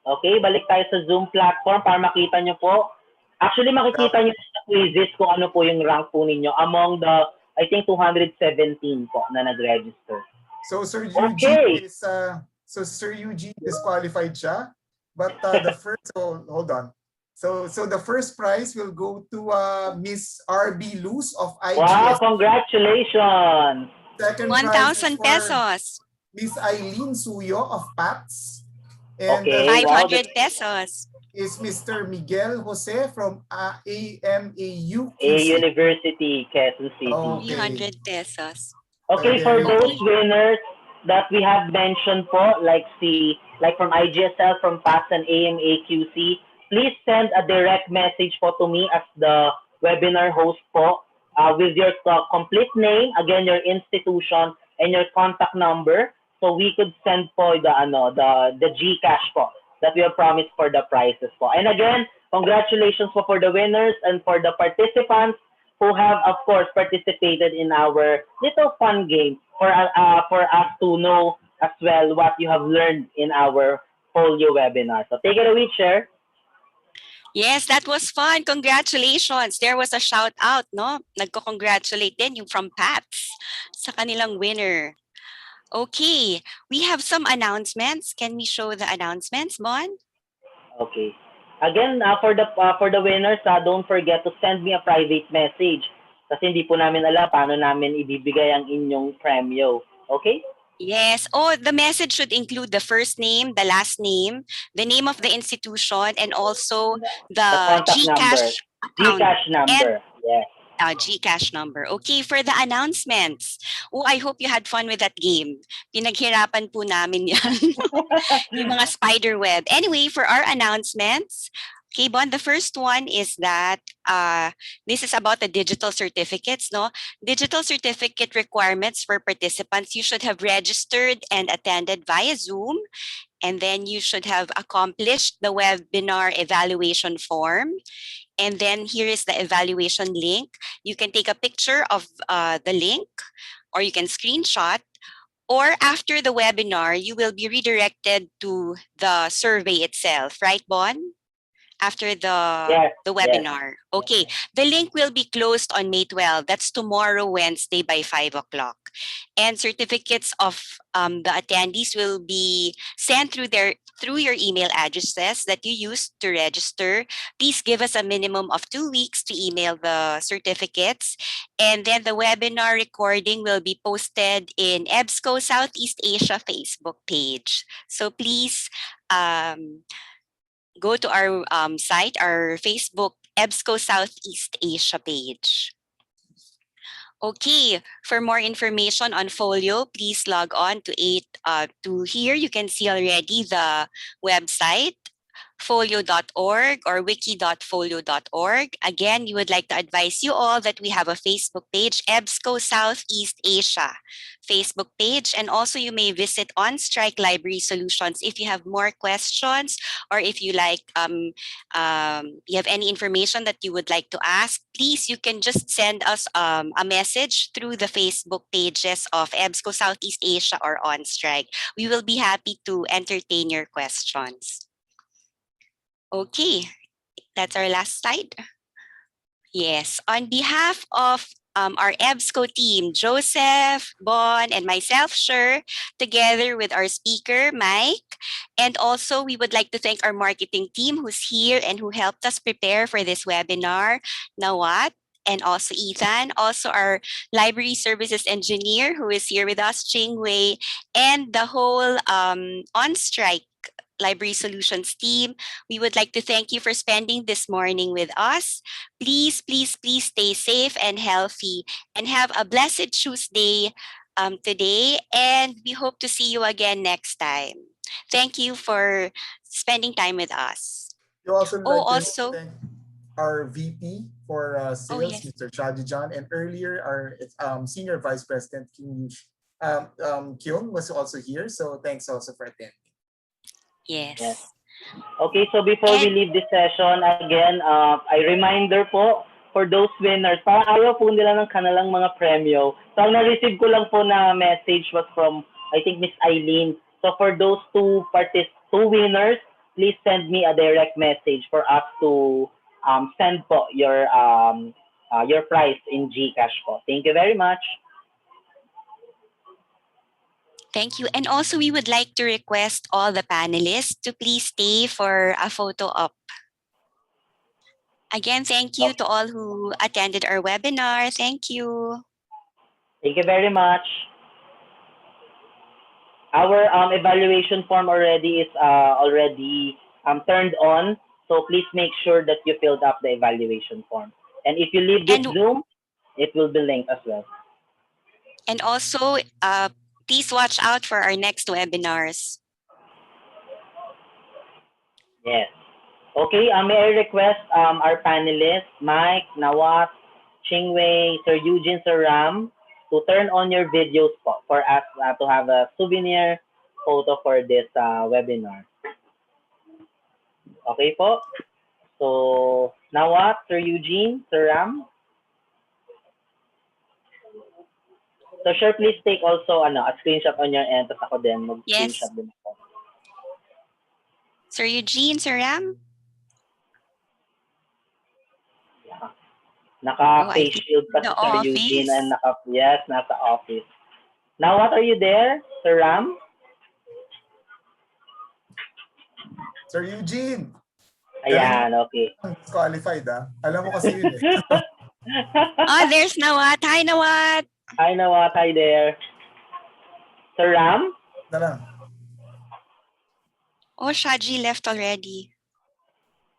Okay, balik tayo sa Zoom platform para makita nyo po. Actually, makikita nyo sa quizzes kung ano po yung rank po ninyo among the, I think, 217 po na nag-register. So, Sir Eugene is, Sir Eugene disqualified siya. But the first, hold on. So the first prize will go to Miss RB Luz of IGS. Wow, congratulations! Second 1,000 pesos. Miss Eileen Suyo of PATS. And Okay. 500 pesos. is Mr. Miguel Jose from AMAU. A University, Quezon City. Okay. 300 pesos. Okay, for those winners that we have mentioned po, like from IGSL, from PATS and AMAQC, please send a direct message po to me as the webinar host po with your complete name, again, your institution, and your contact number, so we could send po the GCash po that we have promised for the prizes po. And again, congratulations po for the winners and for the participants who have, of course, participated in our little fun game for us to know as well what you have learned in our FOLIO webinar. So take it away, Cher. Yes, that was fun. Congratulations. There was a shout out, no? Nagko-congratulate din yung from Pats sa kanilang winner. Okay, we have some announcements. Can we show the announcements, Mon? Okay. Again, for the winners, don't forget to send me a private message. Kasi hindi po namin alam paano namin ibibigay ang inyong premyo. Okay? Yes. Oh, the message should include the first name, the last name, the name of the institution, and also The the contact number. GCash account GCash number. Yes. GCash number. Okay, for the announcements. Oh, I hope you had fun with that game. Pinaghirapan po namin yan. Yung mga spider web. Anyway, for our announcements, okay, Bon, the first one is that this is about the digital certificates, no? Digital certificate requirements for participants. You should have registered and attended via Zoom, and then you should have accomplished the webinar evaluation form. And then here is the evaluation link. You can take a picture of the link, or you can screenshot. Or after the webinar, you will be redirected to the survey itself, right, Bon? After the webinar. Yes. Okay, the link will be closed on May 12. That's tomorrow, Wednesday by 5 o'clock. And certificates of the attendees will be sent through your email addresses that you used to register. Please give us a minimum of 2 weeks to email the certificates. And then the webinar recording will be posted in EBSCO Southeast Asia Facebook page. So please go to our site, our Facebook EBSCO Southeast Asia page. Okay, for more information on Folio, please log on to here. You can see already the website, folio.org or wiki.folio.org. Again, we would like to advise you all that we have a Facebook page, EBSCO Southeast Asia Facebook page. And also you may visit On Strike Library Solutions if you have more questions, or if you like, you have any information that you would like to ask, please, you can just send us a message through the Facebook pages of EBSCO Southeast Asia or On Strike. We will be happy to entertain your questions. Okay, that's our last slide. Yes, on behalf of our EBSCO team, Joseph, Bon, and myself, Cher, together with our speaker, Mike, and also we would like to thank our marketing team who's here and who helped us prepare for this webinar, Nawat, and also Ethan, also our library services engineer who is here with us, Ching Wei, and the whole On Strike Library Solutions team. We would like to thank you for spending this morning with us. Please, please, please stay safe and healthy and have a blessed Tuesday today. And we hope to see you again next time. Thank you for spending time with us. You also like to thank our VP for sales, yes. Mr. Shadi John, and earlier our Senior Vice President, Kyung, was also here. So thanks also for attending. Yes. Okay, so before we leave this session, again, a reminder po for those winners, parang ayaw po nila ng kanilang mga premyo. So ang na-receive ko lang po na message was from, I think, Miss Eileen. So for those two winners, please send me a direct message for us to send po your prize in GCash po. Thank you very much. Thank you. And also, we would like to request all the panelists to please stay for a photo op. Again, thank you to all who attended our webinar. Thank you. Thank you very much. Our evaluation form already is turned on. So please make sure that you filled up the evaluation form. And if you leave this Zoom, it will be linked as well. And also, please watch out for our next webinars. Yes. Okay, may I request our panelists, Mike, Nawat, Chingwei, Sir Eugene, Sir Ram, to turn on your videos for us to have a souvenir photo for this webinar. Okay po? So, Nawat, Sir Eugene, Sir Ram. So, sure, please take also a screenshot on your end. Tapos ako din, mag-screenshot din ako. Sir Eugene, Sir Ram? Naka-face shield pa the si Sir Eugene office. and yes, nasa office. Now, what are you there, Sir Ram? Sir Eugene. Ayan, okay. Qualified, ah. Alam mo kasi yun eh. There's Nawat. Hi, Nawat. Hi, Nawat. Hi there. Sir Ram? Na lang. Oh, Shaji left already.